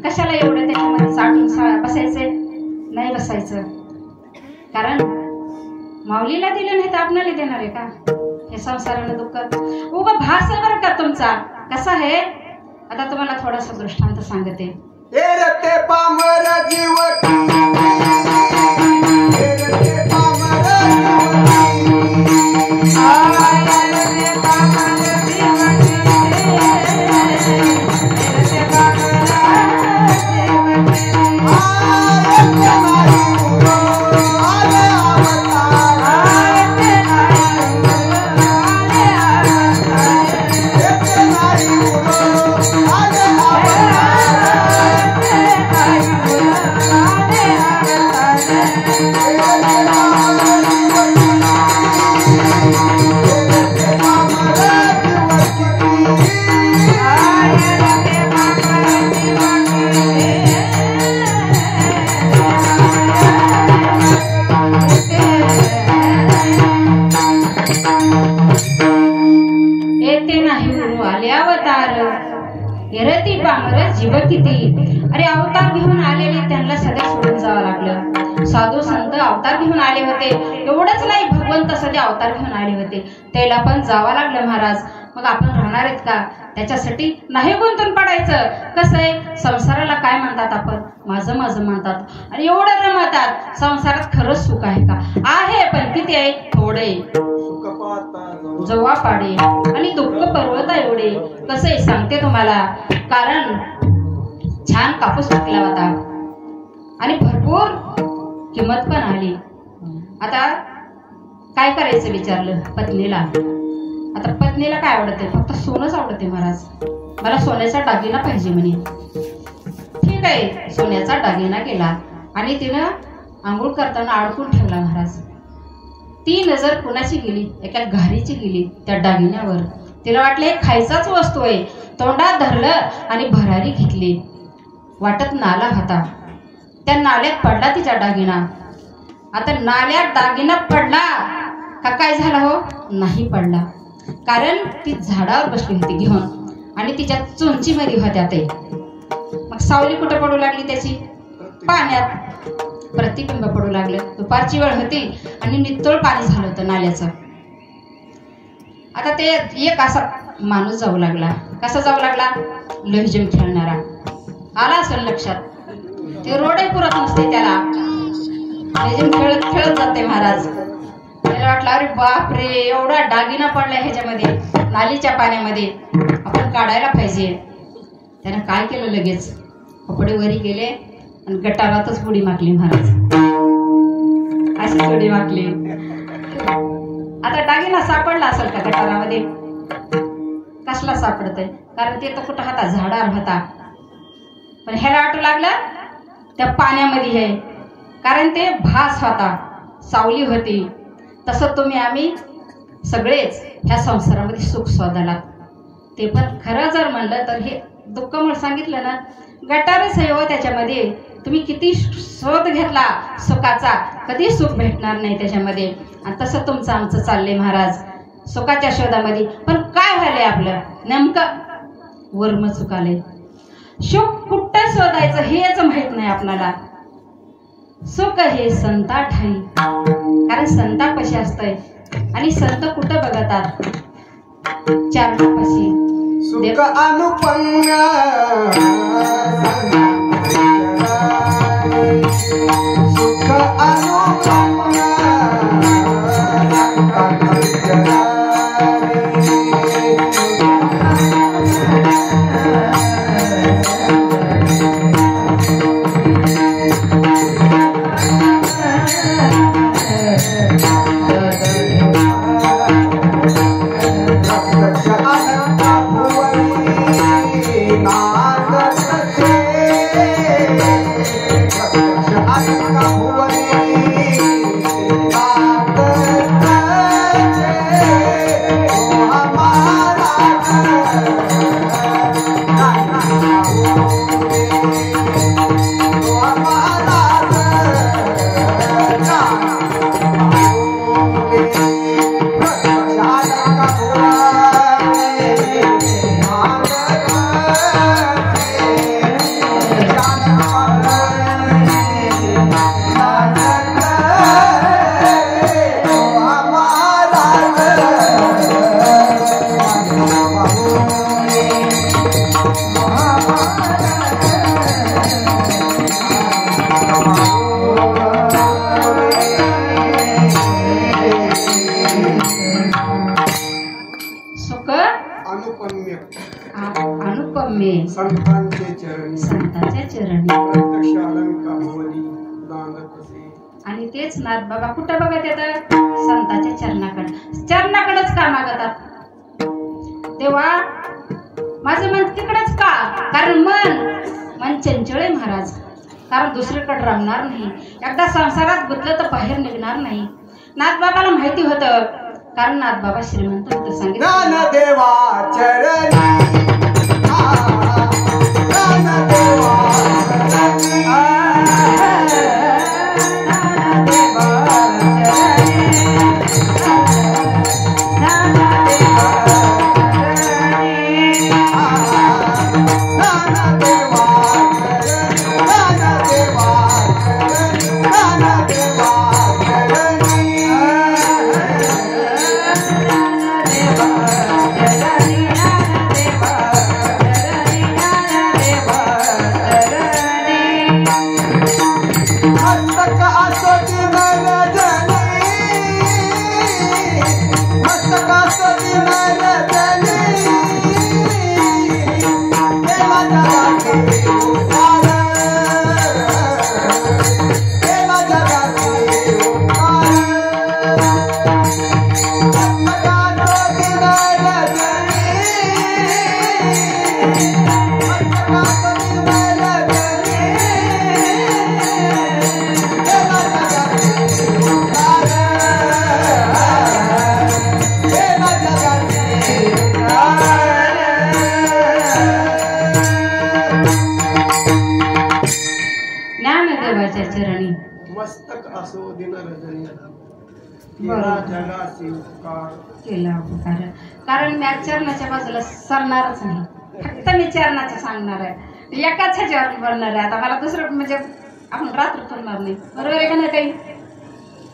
कशाला एवढं त्याच्यामध्ये साठून बसायचंय? नाही बसायचं. कारण माऊलीला दिलं नाही तर आपणाला देणार आहे का? हे संसारानं दुःख उभा भास आहे बरं का तुमचा. कसा आहे आता तुम्हाला थोडासा दृष्टांत सांगते. अरे अवतार घेऊन आलेले त्यांना सध्या सोडून जावं लागलं. साधू संत अवतार घेऊन आले होते. एवढंच नाही, भगवंत सध्या अवतार घेऊन आले होते, त्याला पण जावं लागलं महाराज. मग आपण राहणार आहेत का? त्याच्यासाठी नाही गुंतून पडायचं. कसं आहे संसाराला काय म्हणतात आपण? माझं माझं म्हणतात आणि एवढं रमतात. संसारात खरंच सुख आहे का? आहे, पण किती आहे? थोडे. जवा पाडे आणि दुःख पर्वता एवढे. कसं आहे सांगते तुम्हाला. कारण छान कापूस पिकला होता आणि भरपूर किंमत पण आली. आता काय करायचं विचारलं पत्नीला. आता पत्नीला काय आवडते? फक्त सोनंच आवडते महाराज. मला सोन्याचा दागिना पाहिजे म्हणे. ठीक आहे, सोन्याचा दागिना केला आणि तिनं आंघोळ करताना अडकून ठेवला महाराज. ती नजर कुणाची गेली? एका घारीची गेली त्या दागिन्यावर. तिला वाटलं हे खायचाच वस्तू आहे. तोंडात धरलं आणि भरारी घेतली. वाटत नाला होता, त्या नाल्यात पडला तिचा दागिना. आता नाल्यात दागिना पडला का काय झाला हो? नाही पडला, कारण ती झाडावर बसली होती घेऊन आणि तिच्या चोंचीमध्ये होत्या ते. मग सावली कुठं पडू लागली त्याची? पाण्यात प्रतिबिंब पडू लागलं. दुपारची वेळ होती आणि नितळ पाणी झालं होतं नाल्याचं. आता ते एक असा माणूस जाऊ लागला. कसा जाऊ लागला? लेझीम खेळणारा. आला असेल लक्षात, ते रोडही पुरत नसते त्याला. लेझीम खेळत खेळत जाते महाराज. त्याला वाटलं अरे बाप रे, एवढा दागिना पडलाय ह्याच्यामध्ये, नालीच्या पाण्यामध्ये, आपण काढायला पाहिजे. त्यानं काय केलं? लगेच कपडे वरी गेले आणि गटारातच उडी मारली महाराज. अशीच उडी मारली. आता दागिना सापडला असेल का गटारामध्ये? कसला सापडतय? कारण ते तर कुठं होता? झाडावर होता. पण ह्याला वाटू लागलं त्या पाण्यामध्ये आहे, कारण ते भास होता, सावली होती. तसं तुम्ही आम्ही सगळेच ह्या संसारामध्ये सुख शोधायला. ते पण खरं जर म्हणलं तर हे दुःख म्हणून सांगितलं ना, गटारच आहे हो. त्याच्यामध्ये तुम्ही किती शोध घेतला सुखाचा, कधी सुख भेटणार नाही त्याच्यामध्ये. आणि तसं तुमचं आमचं चाललंय महाराज, सुखाच्या शोधामध्ये. पण काय व्हायलंय आपलं? नेमकं वर्म चुकालंय. सुख कुठं शोधायचं हेच माहित नाही आपल्याला. सुख हे संता ठाई, कारण संतापाशी असतंय. आणि संत कुठं बघतात? चरणापाशी. सुख अनुपम्य सुख अनुपम्य अनुपम्य संतांच्या चरणी. आणि तेच नाथ बाबा कुठं बघत येतात? संतांच्या चरणाकडेच का मागतात? तेव्हा माझं मन तिकडेच का? कारण मन चंचळ आहे महाराज. कारण दुसरीकडे रमणार नाही. एकदा संसारात गुंतलं तर बाहेर निघणार नाही. नाथ बाबाला माहिती होतं, कारण नाथ बाबा श्रीमंत होतं. सांगितलं देवा चरणी असो दिन रजनीला बरोबर. जगासी उपकार केला उपकार. कारण मी आज चरणाच्या बाजूला सरणारच नाही, फक्त मी चरणाचं सांगणार आहे, एकाच ह्याच्यावर बोलणार आहे. आता मला दुसरं म्हणजे आपण रात्र करणार नाही, बरोबर आहे का नाही? काही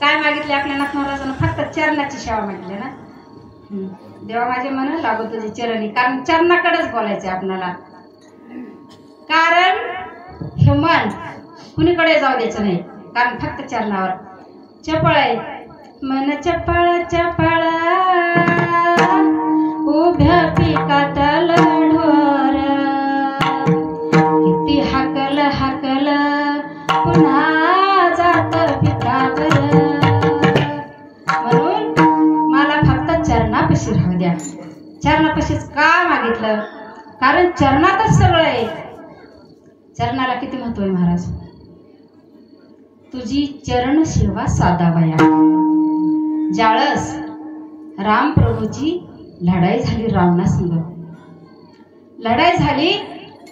काय मागितले आपल्या नाथ महाराजांना? फक्त चरणाची सेवा मागितली ना. देवा माझे मन लागो तुझे चरणी, कारण चरणाकडेच बोलायचे आपल्याला. कारण हे मन कुणीकडे जाऊ द्यायचं नाही, कारण फक्त चरणावर. चपळ आहे मन चपळ चपळ उभ्या पिकातल ढोर, किती हाकल हाकल पुन्हा जात पिकावर. म्हणून मला फक्त चरणापाशी राहू द्या. चरणापाशीच का मागितलं? कारण चरणातच सगळं आहे. चरणाला किती महत्व आहे महाराज. तुझी चरण सेवा साधावया. ज्यावेळेस रामप्रभूची लढाई झाली रावणासंग, लढाई झाली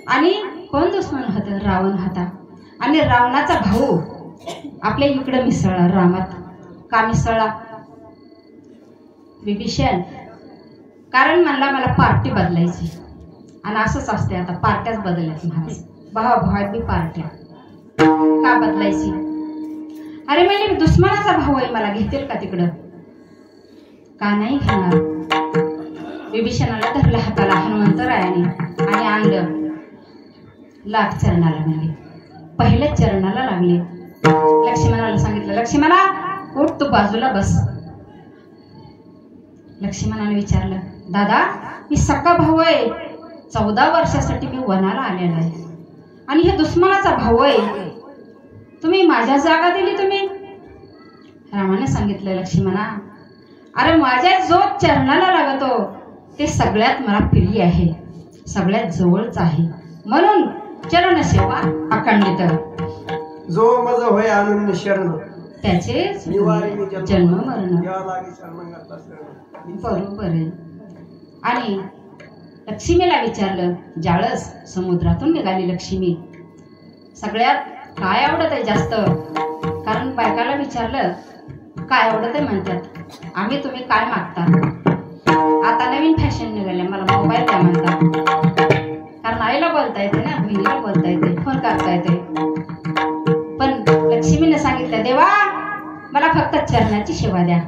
आणि कोण दुश्मन होता? रावण होता. आणि रावणाचा भाऊ आपल्या इकडे मिसळला रामात. का मिसळला? विभीषण. कारण म्हणला मला पार्टी बदलायची. आणि असंच असते, आता पार्ट्याच बदलल्यात महाराज. भावाभावात बी पार्ट्या का बदलायची? अरे म्हणजे दुश्मनाचा भाऊ आहे, मला घेतील का तिकडं? का नाही घेणार? विभीषणाला धरलं हाताला हनुमंतरायाने आणि आणलं. लाग चरणाला लागले, पहिल्या चरणाला लागले. लक्ष्मणाला सांगितलं, लक्ष्मणा उठ, तू बाजूला बस. लक्ष्मणाने विचारलं, दादा मी सक्का भाऊ आहे, 14 वर्षासाठी मी वनाला आलेला आहे आणि हे दुश्मनाचा भाऊ आहे, तुम्ही माझ्या जागा दिली तुम्ही? रामाने सांगितलं, लक्ष्मणा अरे माझ्या जो चरणाला लागतो ते सगळ्यात मला प्रिय आहे, सगळ्यात जवळच आहे, म्हणून चरण सेवा अखंडित. जो मज होय आनंद शरण त्याचे जन्म मरण. बरोबर आहे. आणि लक्ष्मीला विचारलं, ज्यावेळेस समुद्रातून निघाली लक्ष्मी, सगळ्यात काय आवडत आहे जास्त? कारण बायकाला विचारलं काय आवडत आहे, म्हणतात आम्ही तुम्ही काय मागता? आता नवीन फॅशन निघाले, मला मोबाईल द्या म्हणतात. कारण आईला बोलता येते ना, बहिणीला बोलता येते, फोन करता येते. पण लक्ष्मीने सांगितलं, देवा मला फक्त चरणाची सेवा द्या.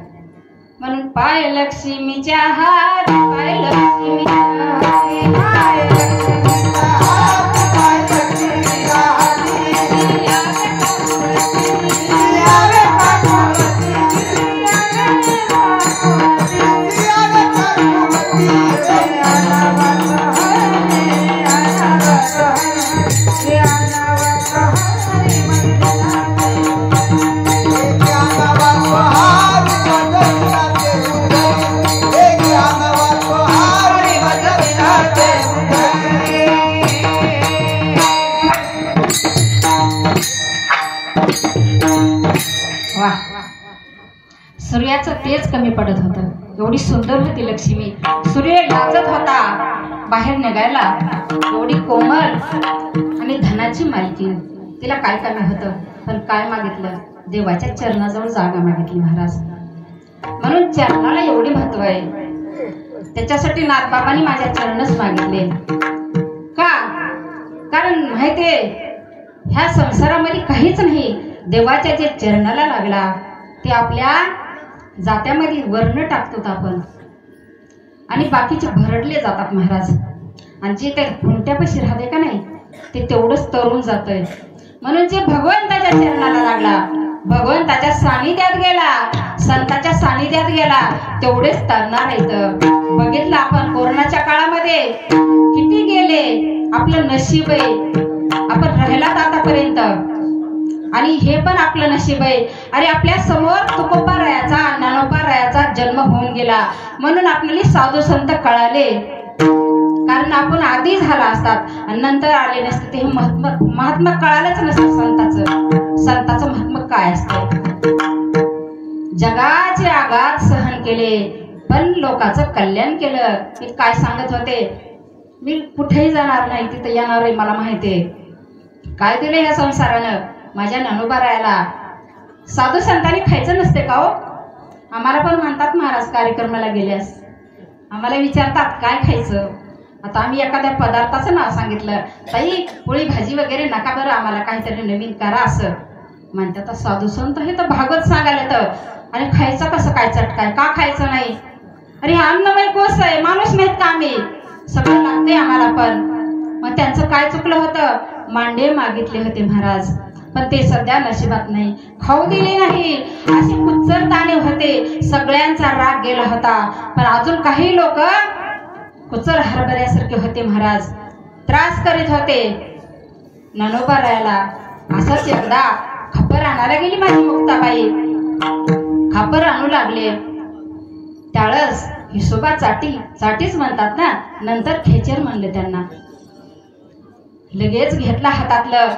म्हणून पाय लक्ष्मीच्या हात, पाय लक्ष्मीच्या हात, पाय लक्ष्मीच्या हात, पाय लक्ष्मीच्या हात. सूर्याचं तेज कमी पडत होतं, एवढी सुंदर होती लक्ष्मी. सूर्य लाजत होता बाहेर निघायला, एवढी कोमल आणि धनाची मालकी. तिला काय कमी होतं? पण काय मागितलं? देवाच्या चरणाजवळ जागा मागितली महाराज. म्हणून चरणाला एवढी महत्व आहे. त्याच्यासाठी नाथबाबांनी माझ्या चरणच मागितले. का? कारण माहितीये ह्या संसारामध्ये काहीच नाही, देवाच्या जे चरणाला लागला ते आपल्या जात्यामध्ये वर्ण टाकतो आपण आणि बाकीचे भरडले जातात महाराज. आणि जे त्या खुंट्यापाशी राहते का नाही ते तेवढंच तरुण जातंय. म्हणून जे भगवंताच्या चरणाला लागला, भगवंताच्या सानिध्यात गेला, संताच्या सानिध्यात गेला, तेवढेच तरणार आहेत. बघितलं आपण कोरोनाच्या काळामध्ये किती गेले, आपलं नशीब आहे आपण राहिलात आतापर्यंत. आणि हे पण आपलं नशीब आहे. अरे आपल्या समोर तुकोबारायाचा, ज्ञानोबारायाचा जन्म होऊन गेला, म्हणून आपल्याला साधू संत कळाले. कारण आपण आधी झाला असतात आणि नंतर आले नसते, ते महात्मा कळालंच नसतं. संताचं महात्मा काय असतं. जगाचे आघात सहन केले पण लोकांचं कल्याण केलं. मी काय सांगत होते, मी कुठेही जाणार नाही, तिथं येणार आहे मला माहितीये. काय दिलं या संसारानं? माझ्या ज्ञानोबारायाला साधू संतांनी खायचं नसते का हो? आम्हाला पण म्हणतात महाराज कार्यक्रमाला गेल्यास आम्हाला विचारतात काय खायचं. आता आम्ही एखाद्या पदार्थाचं नाव सांगितलं, ताई पोळी भाजी वगैरे नका बरं, आम्हाला काहीतरी नवीन करा असं म्हणतात. साधू संत हे तर भागवत सांगायला तर, आणि खायचं कसं काय चटकाय, का खायचं नाही? अरे अन्नमय कोस आहे, माणूस नाहीत का आम्ही, सगळं लागते आम्हाला पण. मग त्यांचं काय चुकलं होतं? मांडे मागितले होते महाराज, पण ते सध्या नशिबात नाही, खाऊ दिले नाही. असे कुच्चर दाणे होते, सगळ्यांचा राग गेला होता. पण अजून काही लोक कुचर हरभऱ्यासारखे होते महाराज, त्रास करीत होते. ननोबा राहायला असंच एकदा खापर आणायला गेली माझी मुक्ताबाई. खापर आणू लागले त्यावेळेस हिशोबा चाटीच म्हणतात ना, नंतर खेचर म्हणले त्यांना. लगेच घेतला हातातलं.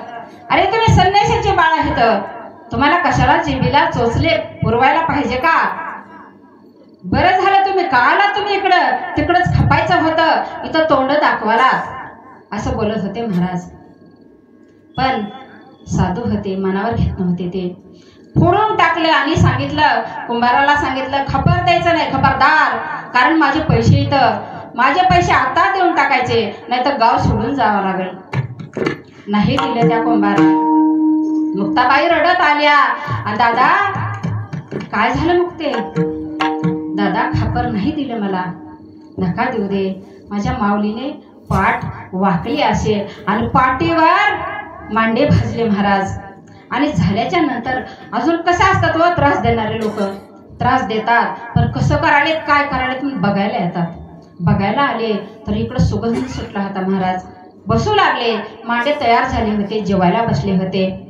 अरे तुम्ही संन्याशाचे बाळ आहेत, तुम्हाला कशाला जिभीला चोचले पुरवायला पाहिजे का? बरं झालं तुम्ही का आला, तुम्ही इकडं, तिकडच खपायचं होतं, इथं तोंड दाखवाला, असं बोलत होते महाराज. पण साधू होते, मनावर घेत नव्हते. ते फोडून टाकलं आणि सांगितलं, कुंभाराला सांगितलं खबर द्यायचं नाही, खबरदार, कारण माझे पैसे इथं, माझे पैसे आता देऊन टाकायचे, नाहीतर गाव सोडून जावं लागेल. नाही दिलं त्या कुंभाराने. मुक्ताबाई रडत आल्या, दादा काय झालं मुक्ते? दादा खापर नाही दिलं मला. नका देऊ दे, माझ्या माऊलीने पाठ वाकली असे आणि पाठीवर मांडे भाजले महाराज. आणि झाल्याच्या नंतर अजून कसं असतात व त्रास देणारे लोक, त्रास देतात, पण कसं करायलेत काय करायलेत म्हणून बघायला येतात. बघायला आले तर इकडं सुगंध सुटला होता महाराज. बसू लागले, मांडे तयार झाले होते, जेवायला बसले होते.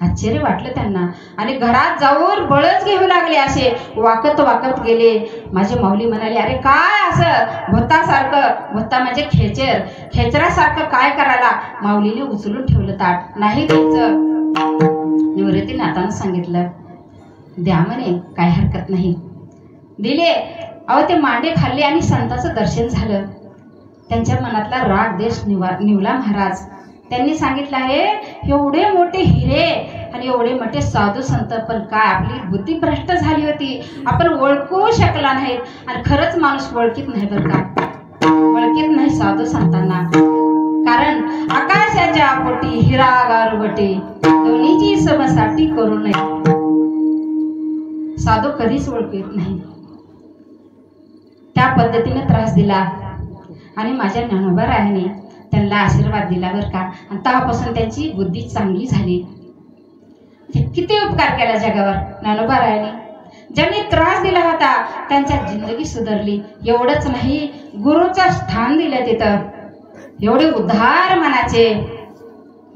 आश्चर्य वाटलं त्यांना आणि घरात जाऊन बळच घेऊ लागले, असे वाकत वाकत गेले. माझी माऊली म्हणाली, अरे काय असं भोतासारखं, भोता म्हणजे खेचरासारखं काय करायला? माऊलीने उचलून ठेवलं ताट, नाही द्यायचं. निवृत्तीनाथानं सांगितलं, द्या म्हणे, काय हरकत नाही. दिले. अहो ते मांडे खाल्ले आणि संतांचं दर्शन झालं. त्यांच्या मनातला राग देश निवला महाराज. त्यांनी सांगितलं आहे, एवढे मोठे हिरे आणि एवढे मोठे साधू संत, पण काय आपली बुद्धी भ्रष्ट झाली होती, आपण ओळखू शकला नाही. आणि खरंच माणूस ओळखीत नाही बरं का, ओळखीत नाही साधू संतांना. कारण आकाशाच्या पोटी हिरा गारुबटी, दोन्हीची समसाठी करू नये. साधू कधीच ओळखीत नाही. त्या पद्धतीने त्रास दिला आणि माझ्या ज्ञानोबा रायाने त्यांना आशीर्वाद दिला बरं का. आणि तेव्हापासून त्यांची बुद्धी चांगली झाली. किती उपकार केला जगावर ज्ञानोबा रायाने. ज्यांनी त्रास दिला होता त्यांच्या जिंदगी सुधारली. एवढंच नाही, गुरुचं स्थान दिलं तिथं, एवढे उद्धार मनाचे.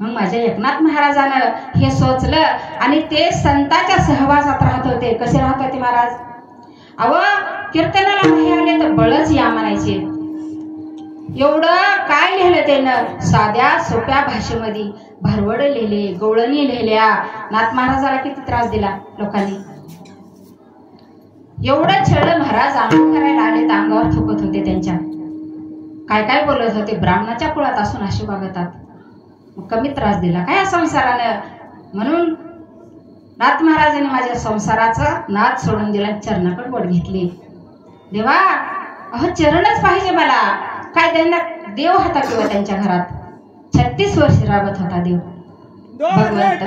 मग माझ्या एकनाथ महाराजानं हे सोचलं आणि ते संतांच्या सहवासात राहत होते. कसे राहत होते महाराज? अव कीर्तनाला नाही आले तर बळच या म्हणायचे. एवढं काय लिहिलं त्यानं, साध्या सोप्या भाषेमध्ये भरवड लिहिले, गवळणी लिहिल्या. नाथ महाराजाला किती त्रास दिला लोकांनी. एवढं छळ महाराज आंघोळ करायला आले तर अंगावर थुकत होते त्यांच्या. काय काय बोलत होते, ब्राह्मणाच्या कुळात असून असे वागतात. कमी त्रास दिला काय संसारानं. म्हणून नाथ महाराजांनी माझ्या संसाराचं नाद सोडून दिला, चरणाकडे बोट घेतली. देवा अहो चरणच पाहिजे मला. काय त्यांना देव होता किंवा त्यांच्या घरात 36 वर्ष राबत होता देव भगवंत.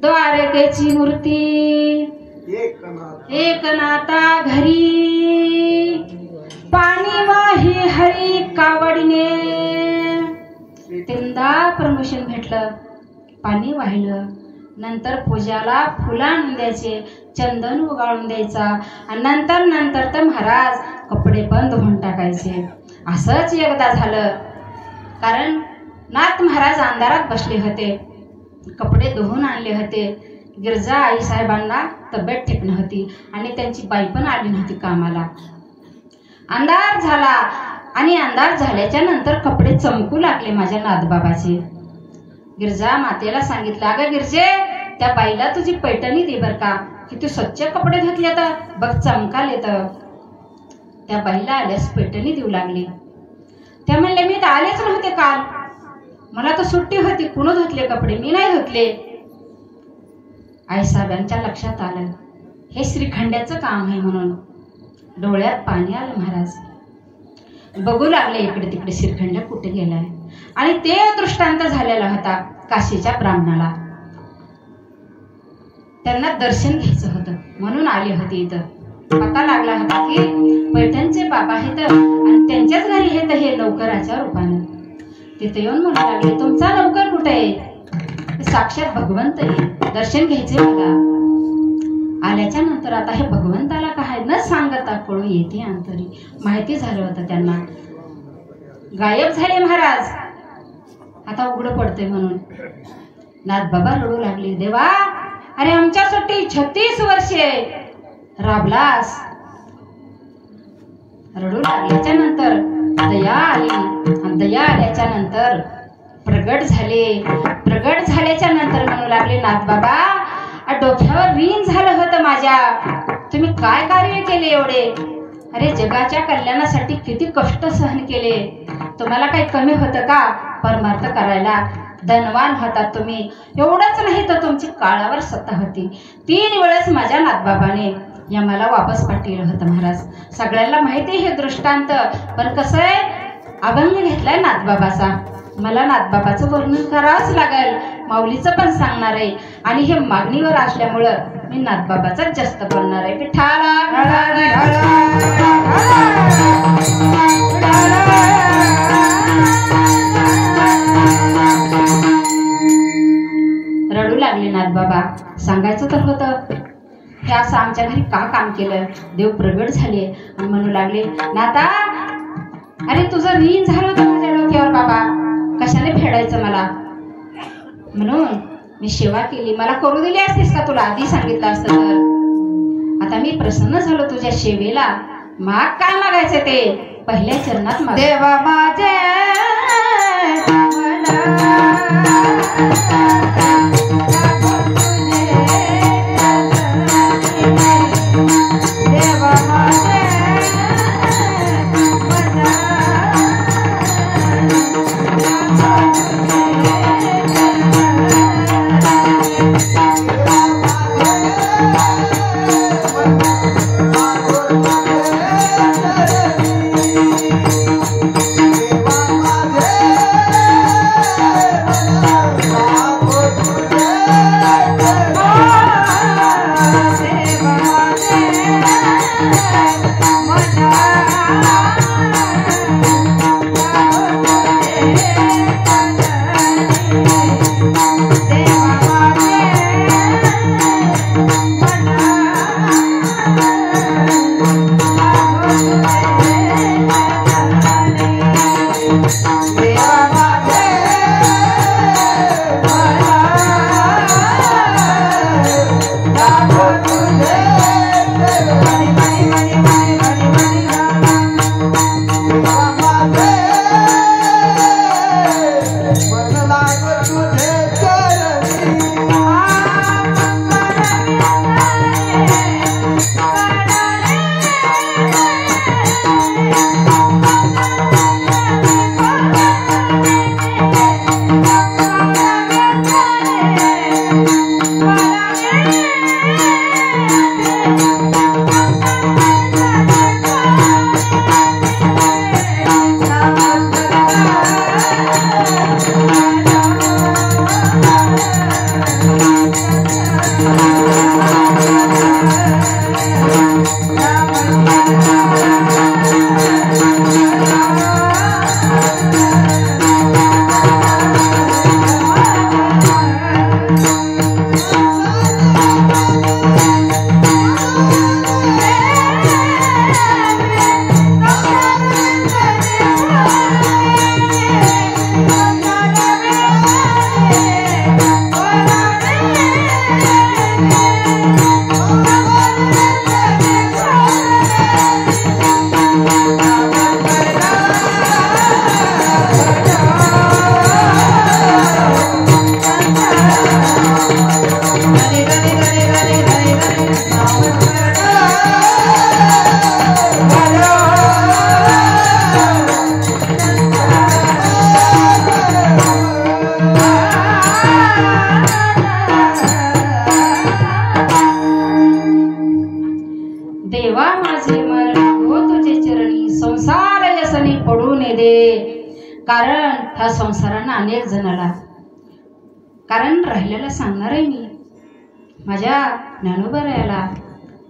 द्वारकेची मूर्ती एकनाथा घरी पाणी वाही हरी कावडीने तीनदा प्रमोशन भेटलं, पाणी वाहिलं, नंतर पूजाला फुलं आणून द्यायचे, चंदन उगाळून द्यायचा आणि नंतर तर महाराज कपडे पण धुवून टाकायचे. असंच एकदा झालं. कारण नाथ महाराज अंधारात बसले होते, कपडे धुवून आणले होते. गिरजा आई साहेबांना तब्येत ठीक नव्हती आणि त्यांची बाई पण आली नव्हती कामाला. अंधार झाला आणि अंधार झाल्याच्या नंतर कपडे चमकू लागले माझ्या नाथबाबाचे. गिरजा मातेला सांगितलं, अगं गिरजे, त्या बाईला तुझी पैठणी दे बर का, किती स्वच्छ कपडे घातले तर बघ, चमकाले तर. त्या बाईला आल्यास पैठणी देऊ लागली. त्या म्हणले, मी तर आलेच नव्हते काल, मला तर सुट्टी होती, कुण धुतले कपडे, मी नाही धुतले. आईसाहेबांच्या लक्षात आलं हे श्रीखंड्याचं काम आहे म्हणून. डोळ्यात पाणी आलं. महाराज बघू लागले इकडे तिकडे, श्रीखंड कुठे गेलाय. आणि ते दृष्टांत झालेला होता काशीच्या ब्राह्मणाला. त्यांना दर्शन घ्यायचं होतं म्हणून आले होते इथं. पता लागला होता की पैठणचे बाबा आहेत आणि त्यांच्याच घरी आहेत हे लवकराच्या रूपानं. तिथे येऊन म्हणू लागले, तुमचा लवकर कुठे आहे? साक्षात भगवंत आहे, दर्शन घ्यायचे मला. आल्याच्या नंतर आता हे भगवंताला काय न सांगता कळू येते अंतरी. माहिती झालं होतं त्यांना. गायब झाले महाराज, आता उघडं पडतंय म्हणून. नाथबाबा रडू लागले, देवा, अरे आमच्यासाठी 36 वर्षे राबलास. रडू लागल्याच्या नंतर दया आली आणि दया आल्याच्या नंतर प्रगट झाल्याच्या नंतर म्हणू लागले, नाथबाबा, डोक्यावर रीन झालं होतं माझ्या, तुम्ही काय कार्य केले एवढे? अरे जगाच्या कल्याणासाठी किती कष्ट सहन केले, तुम्हाला काही कमी होतं का परमार्थ करायला? धनवान होता तुम्ही. एवढंच नाही तर तुमची काळावर सत्ता होती. 3 वेळेस माझ्या नाथबाबाने यमाला वापस पाठवलं होतं महाराज. सगळ्यांना माहिती हे दृष्टांत, पण कसं आहे, अभंग घेतलाय नाथबाबाचा. मला नाथबाबाचं वर्णन करावंच लागेल, माऊलीचं पण सांगणार आहे आणि हे मागणीवर असल्यामुळं मी नाथबाबाचाच जास्त बोलणार आहे. रडू लागले नाथबाबा. सांगायचं तर होतं हे असं आमच्या घरी का काम केलं. देव प्रगट झाले आणि म्हणू लागले, नाथा, अरे तुझं ऋण झालं होतं माझ्या डोक्यावर बाबा, कशाने फेडायचं मला? म्हणून मी सेवा केली. मला करू दिली असतीस का तुला आधी सांगितलं असतं तर? आता मी प्रसन्न झालो तुझ्या सेवेला. माग काय मागायचं ते पहिल्या चरणात माग. देवा माझे कारण ह्या संसारानं अनेक जणाला कारण राहिलेला सांगणार आहे मी. माझ्या ज्ञानोबारायाला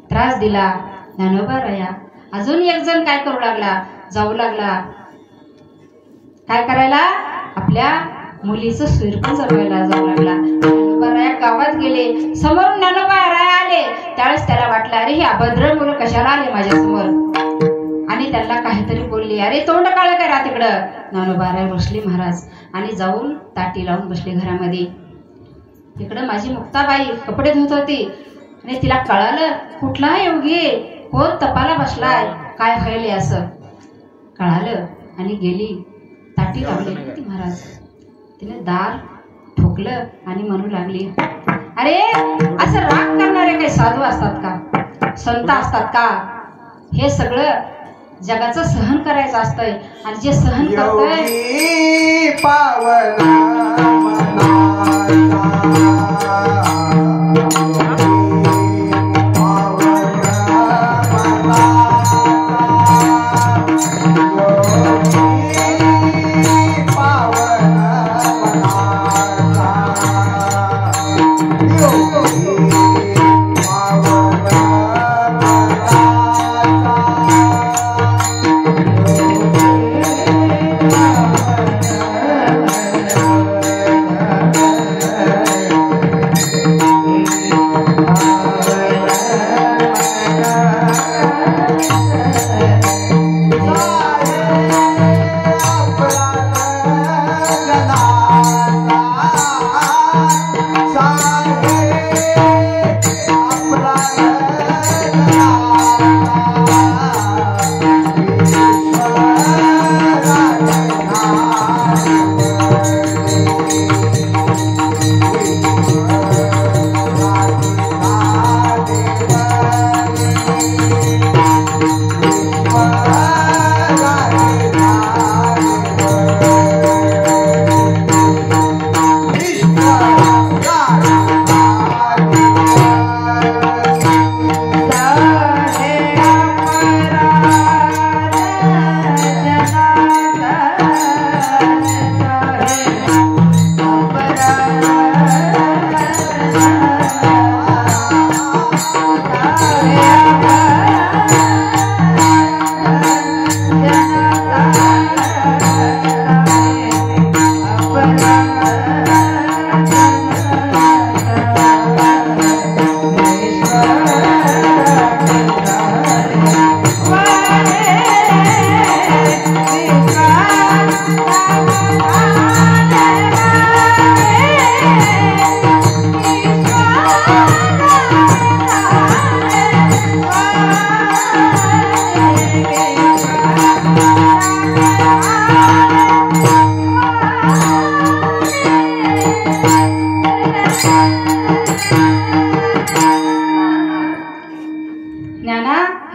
त्रास दिला. ज्ञानोबाराया अजून एक जण काय करू लागला, जाऊ लागला काय करायला, आपल्या मुलीचं सूर पण जळवायला जाऊ लागला. ज्ञानोबाराया गावात गेले, समोरून ज्ञानोबाराया आले. त्यावेळेस त्याला वाटलं अरे हे अभद्र मुलं कशाला आले माझ्यासमोर, आणि त्यांना काहीतरी बोलली. अरे तोंड काळ करा तिकडं. ज्ञानोबाराया बसले महाराज आणि जाऊन ताटी लावून बसले घरामध्ये. तिकडं माझी मुक्ताबाई कपडे धुत होती आणि तिला कळालं कुठला योगी कोण तपाला बसलाय, काय व्हायले असं कळालं आणि गेली. ताटी लावली ती महाराज. तिने दार ठोकलं आणि म्हणू लागली अरे असं राग करणारे काही साधू असतात का, संत असतात का, हे सगळं जगाचं सहन करायचं असतंय आणि जे सहन करतंय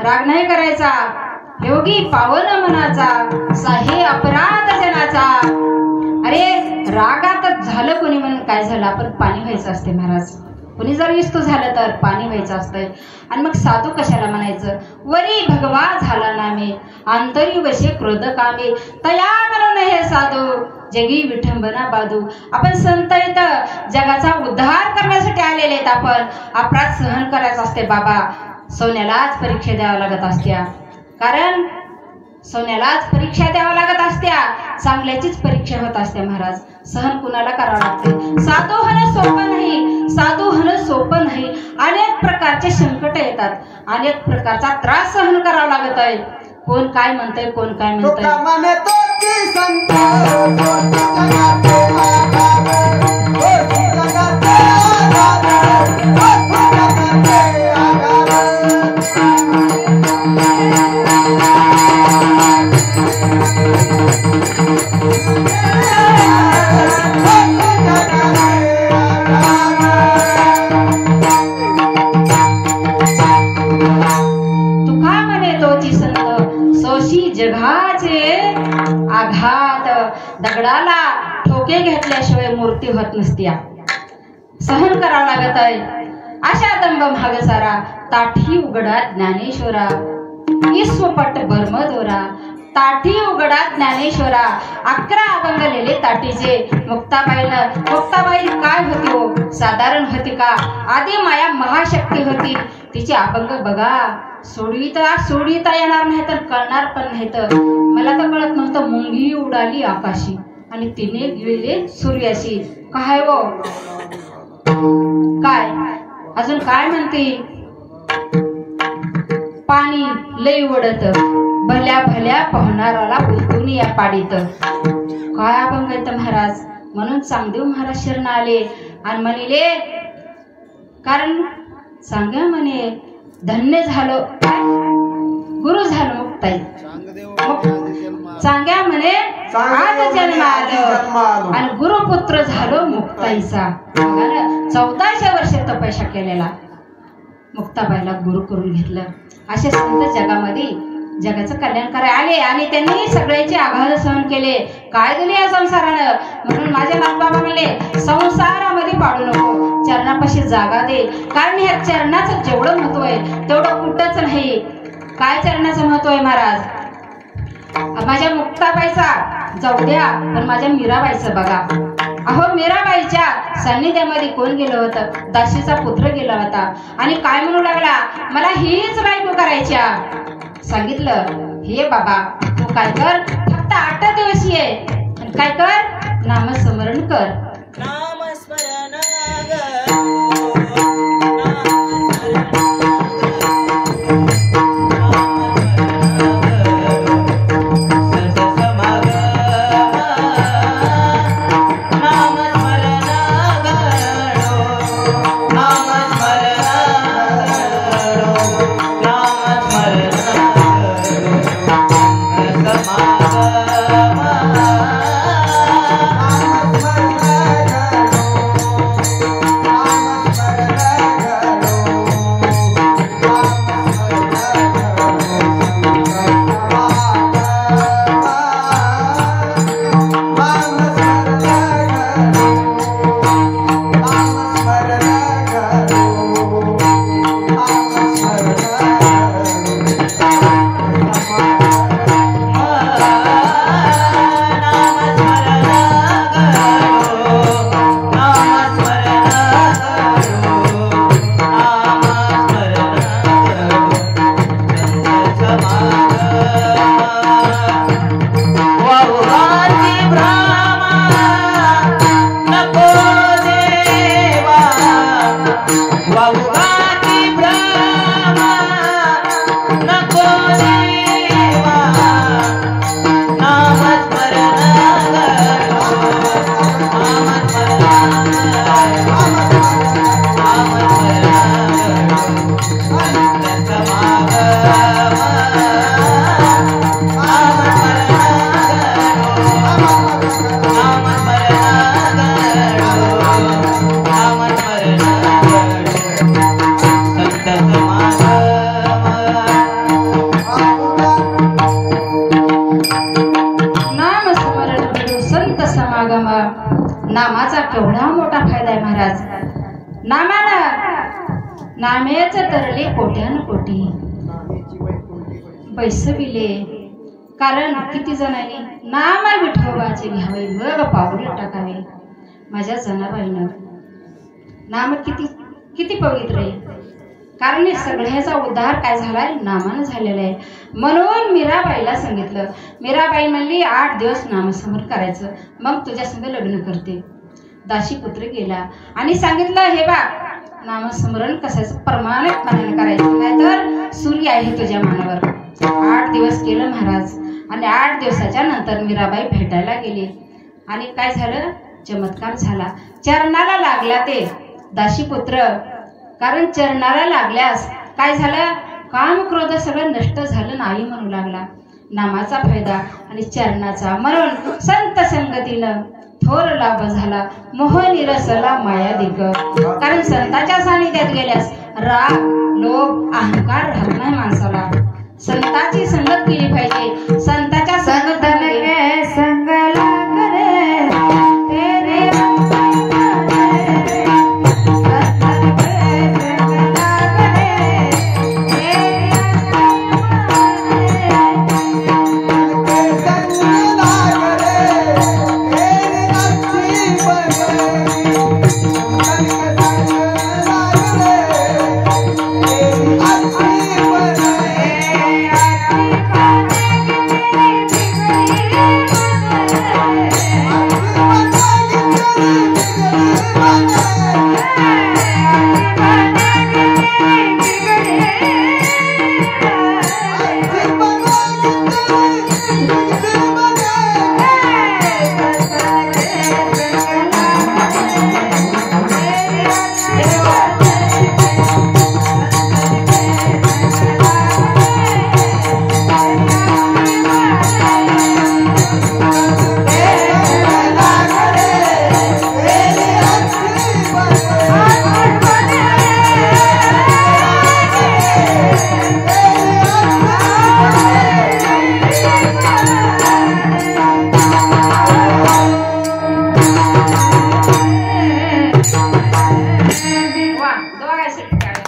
राग नाही करायचा, योगी पावन मनाचा, साहे अपराध जनाचा. अरे रागात झालं कोणी म्हणून काय झालं, आपण पाणी व्हायचं असते महाराज. कोणी जर विस्त झालं तर पाणी व्हायचं असतंय. आणि मग साधू कशाला म्हणायचं, वरी भगवा झाला नामे, अंतरी वशे क्रोध कामे, तया म्हणून हे साधू जगी विठंबना बाधू. आपण संत इथं जगाचा उद्धार करण्यासाठी आलेले आहेत. आपण अपराध सहन करायचा असते बाबा. सोन्यालाच परीक्षा द्यावं लागत असत्या, कारण सोन्यालाच परीक्षा द्यावं लागत असत्या, चांगल्याचीच परीक्षा होत असते महाराज. सहन कुणाला करावं लागते. साधू होणं सोपं नाही, साधू होणं सोपं नाही. अनेक प्रकारचे संकट येतात, अनेक प्रकारचा त्रास सहन करावा लागत आहे. कोण काय म्हणतंय, कोण काय म्हणतंय. जगाचे आघात, दगडाला ठोके घेतल्याशिवाय मूर्ती होत नसत्या. सहन करावं लागत आहे. अशा दंभ भागसारा ताठी उघडा ज्ञानेश्वरा, ईश्वपट बर्मदोरा, ताठी उघडा ज्ञानेश्वरा 11 अभंग लिहिले ताटीचे. मुक्ताबाई काय होती हो? साधारण होती का? आधी माया महाशक्ती होती. तिचे अभंग बघा, सोडविता येणार नाही तर कळणार पण नाही. तर मला तर कळत नव्हतं. मुंगी उडाली आकाशी आणि तिने गिळले सूर्याशी. काय हो? काय अजून काय म्हणते? पाणी लई उडत भल्या भल्या पोहणाराला उलटून या पाडीत. काय अभंग येत महाराज. म्हणून चांगदेव महाराज शरण आले आणि म्हणले, कारण सांगा म्हणे धन्य झालो, गुरु झालो मुक्ताई. सांगा म्हणे आज जन्म आलो आणि गुरुपुत्र झालो मुक्ताईचा. 1400 वर्ष तपस्या केलेला मुक्ताबाईला गुरु करून घेतलं. असे संत जगामध्ये जगाचं कल्याण करायला आले आणि त्यांनी सगळ्याचे आघात सहन केले. काय दिले या संसारानं. म्हणून माझे नाथबाबा म्हणले, संसारामध्ये पाडू नको, चरणापाशी जागा दे. कारण ह्या चरणाचं जेवढं महत्व आहे तेवढं कुठंच नाही. काय चरणाचं महत्व आहे महाराज? माझ्या मुक्ताबाईचा जाऊ द्या, पण माझ्या मीराबाईचं बघा. अहो मीराबाईच्या सान्निध्यामध्ये कोण गेलं होतं? दासीचा पुत्र गेला होता आणि काय म्हणू लागला, मला हीच बायको करायच्या. सांगितलं, हे बाबा तू काय कर, फक्त 8 दिवस ये आणि काय कर, नामस्मरण कर. नामाचा केवढा मोठा फायदा आहे महाराज. नामेच तरले कोट्यान कोटी बैसविले. कारण किती जणांनी नाम विठोबाचे घ्यावे मग पाऊल टाकावे. माझ्या जनाबाईनं नाम किती पवित्र आहे. कारण हे सगळ्याचा उद्धार काय झालाय, नामानं झालेला आहे. म्हणून मीराबाईला सांगितलं. मीराबाई म्हणली 8 दिवस नामस्मरण करायचं, मग तुझ्या संग लग्न करते. दासी पुत्र गेला आणि सांगितलं, हे बा नामस्मरण कशाचं प्रमाणितपणाने करायचं, नाहीतर सूर्य आहे तुझ्या मानावर. 8 दिवस केलं महाराज आणि 8 दिवसाच्या नंतर मीराबाई भेटायला गेली आणि काय झालं, चमत्कार झाला. चरणाला लागला ते दासी पुत्र. कारण चरणाला लागल्यास काय झालं, काम क्रोध सगळं नष्ट झालं नाही म्हणू लागला. नामाचा फायदा आणि चरणाचा. म्हणून संत संगतीनं थोर लाभ झाला, मोहनी रसला माया दिग. कारण संताच्या सानिध्यात गेल्यास राग लोभ अहंकार राहत नाही माणसाला. संताची संगत केली पाहिजे. संताच्या संगत संग लागले तेरे दोघांसाठी टाळ्या.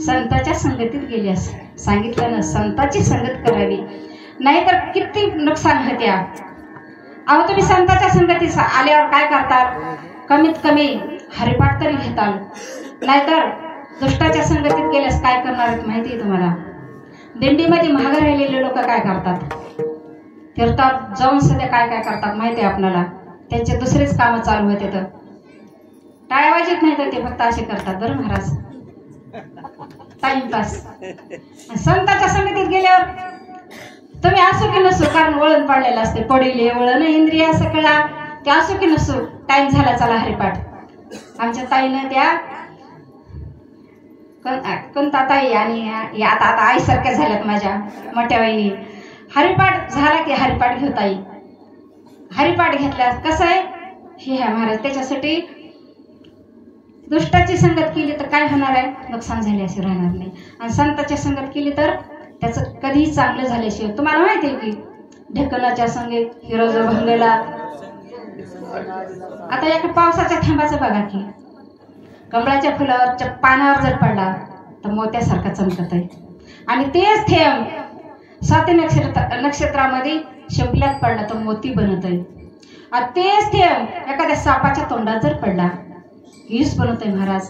संताच्या संगतीत गेल्यास सांगितलं ना, संताची संगत करावी, नाहीतर किती नुकसान होते. अहो तुम्ही संताच्या संगतीत आल्यावर काय करतात, कमीत कमी हरिपाठ तरी घेताल, नाहीतर दुष्टाच्या संगतीत गेल्यास काय करणार आहेत माहिती आहे तुम्हाला? दिंडीमध्ये महाग राहिलेले लोक काय करतात, तीर्थात जाऊन सध्या काय काय करतात माहिती आहे आपल्याला? त्यांचे दुसरेच कामं चालू होते, तर टाळ्या वाजत नाही तर ते फक्त असे करतात बरं महाराज, टाइमपास. संताच्या संगतीत गेल्यावर तुम्ही असो की नसो, कारण वळण पडलेलं असते, पडिले वळण इंद्रिया सगळा, ते असो की नसो टाइम झाला चला हरिपाठ. आमच्या ताईनं त्या ताई आणि आता आईसारख्या झाल्यात माझ्या मोठ्या वहिनी, हरिपाठ झाला की हरिपाठ घेऊ ताई. हरिपाठ घेतल्यास कसं आहे हे आहे महाराज, त्याच्यासाठी दुष्टाची संगत केली तर काय होणार आहे, नुकसान झाल्याशिवाय राहणार नाही. आणि संताची संगत केली तर त्याचं कधीही चांगलं झाल्याशिवाय. तुम्हाला माहिती आहे की ढेकणाच्या संगीत हिरोज भरलेला. आता एका पावसाच्या थेंबाचं बघा की, कमळाच्या फुलावरच्या पानावर जर पडला तर मोत्यासारखा चमकत आहे, आणि तेच थेंब स्वाती नक्षत्रामध्ये शिंपल्यात पडला तर मोती बनत आहे. आणि तेच थेंब एखाद्या सापाच्या तोंडात जर पडला विष बनत आहे महाराज.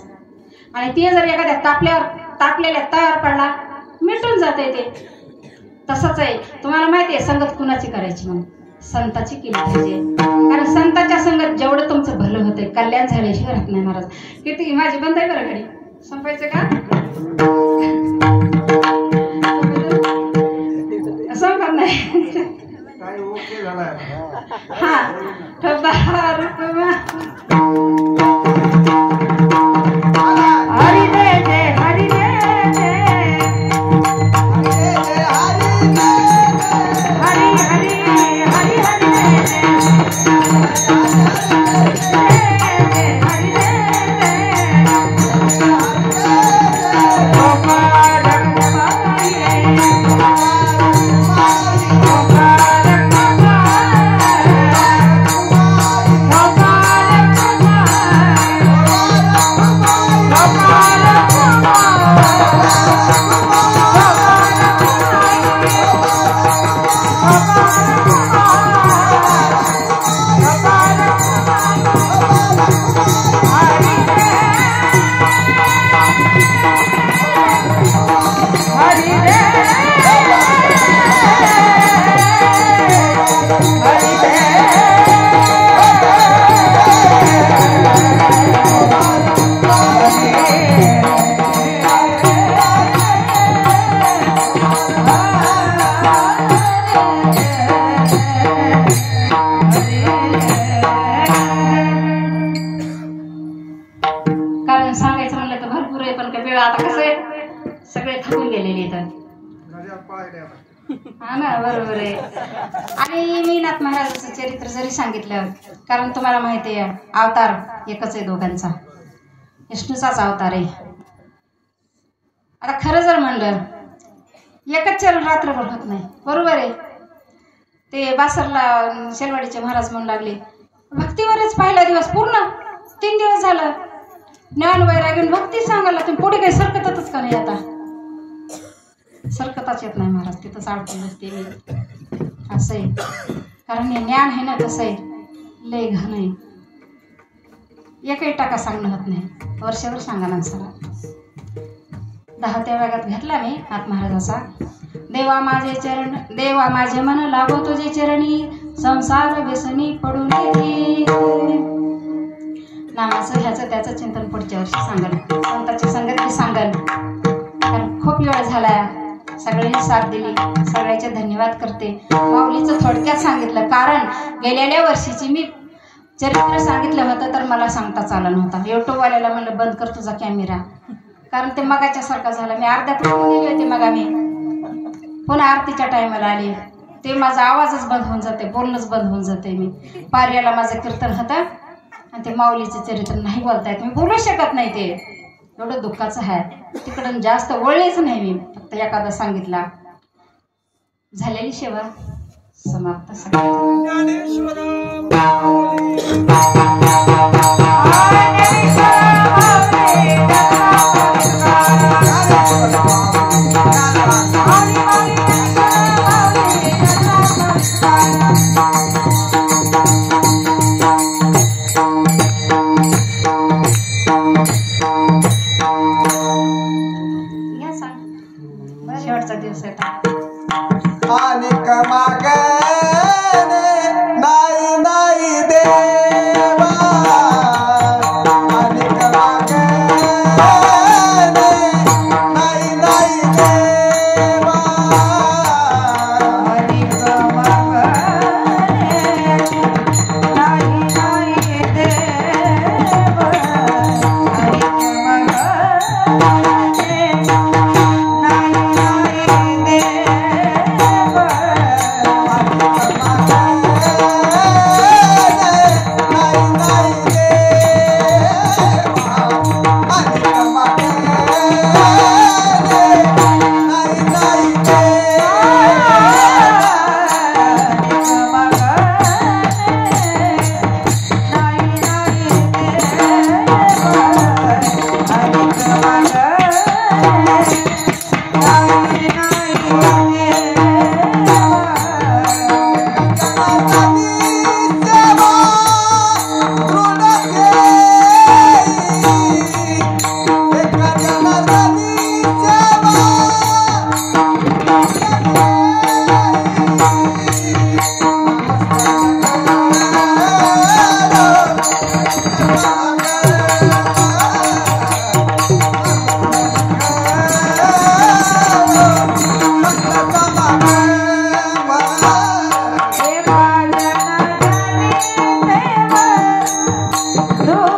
आणि ते जर एखाद्या तापलेल्या तयार पडला मिटून जाते ते. तसंच आहे, तुम्हाला माहिती आहे संगत कुणाची करायची, मग संताची केली पाहिजे. कारण संताच्या संगत जेवढं तुमचं भलं होतंय, कल्याण झाल्याशिवाय राहत नाही महाराज. किती माझी बंद आहे बरं घडी, संपायचं का? संपत नाही हा ठोबा हरी जय जय हरी जय जय हरी हरी हरी हरी जय जय हरी हा ना, बरोबर आहे. आणि मी नाथ महाराजांचं चरित्र जरी सांगितलं, कारण तुम्हाला माहिती आहे अवतार एकच आहे दोघांचा, विष्णूचाच अवतार आहे. आता खरं जर म्हणलं एकच चरण रात्रभर होत नाही, बरोबर आहे. ते बासरला शेलवाडीचे महाराज म्हणू लागले भक्तीवरच पहिला दिवस पूर्ण 3 दिवस झालं, ज्ञान वैराग्य भक्ती सांगायला तुम्ही पुढे काही सरकतच का नाही? आता सरकताच येत नाही महाराज, तिथंच अडकून बसते मी. असं आहे, कारण हे ज्ञान आहे ना कसं आहे, लय घन आहे, एकही टाका सांगणं होत नाही, वर्षभर सांगा ना सरा. 10व्या भागात घेतला मी नाथ महाराजाचा. देवा माझे चरण, देवा माझे मन लागो तुझे चरणी, संसार व्यसनी पडून येते. नामाचं ह्याचं त्याचं चिंतन पुढच्या वर्षी सांगल, संताची संगत मी सांगल. कारण खूप वेळ झाला, सगळ्यांनी साथ दिली, सगळ्याचे धन्यवाद करते. माऊलीचं थोडक्यात सांगितलं, कारण गेलेल्या वर्षीची मी चरित्र सांगितलं होतं तर मला सांगताच आलं नव्हता. युट्यूबवाल्याला म्हणलं बंद कर तुझा कॅमेरा, कारण ते मगाच्या सारखा झाला. मी अर्ध्यात गेले होते मगा, मी पुन्हा आरतीच्या टायमाला आले, ते माझा आवाजच बंद होऊन जाते, बोलणंच बंद होऊन जाते. मी पार्याला माझं कीर्तन होतं आणि ते माऊलीचं चरित्र नाही बोलता येत, मी बोलू शकत नाही, ते एवढं दुःखाचं आहे. तिकडून जास्त वळलेच नाही मी, फक्त एखादा सांगितला. झालेली सेवा समाप्त सांगायचं. ज्ञानेश्वरा या सांग. शेवटचा दिवस आहे. आणि कमागने नाही नाही देवा आणि कमागने नाही नाही देवा आणि कमागणे नाही नाही देव आणि कमागणे नाही नाही देव देवा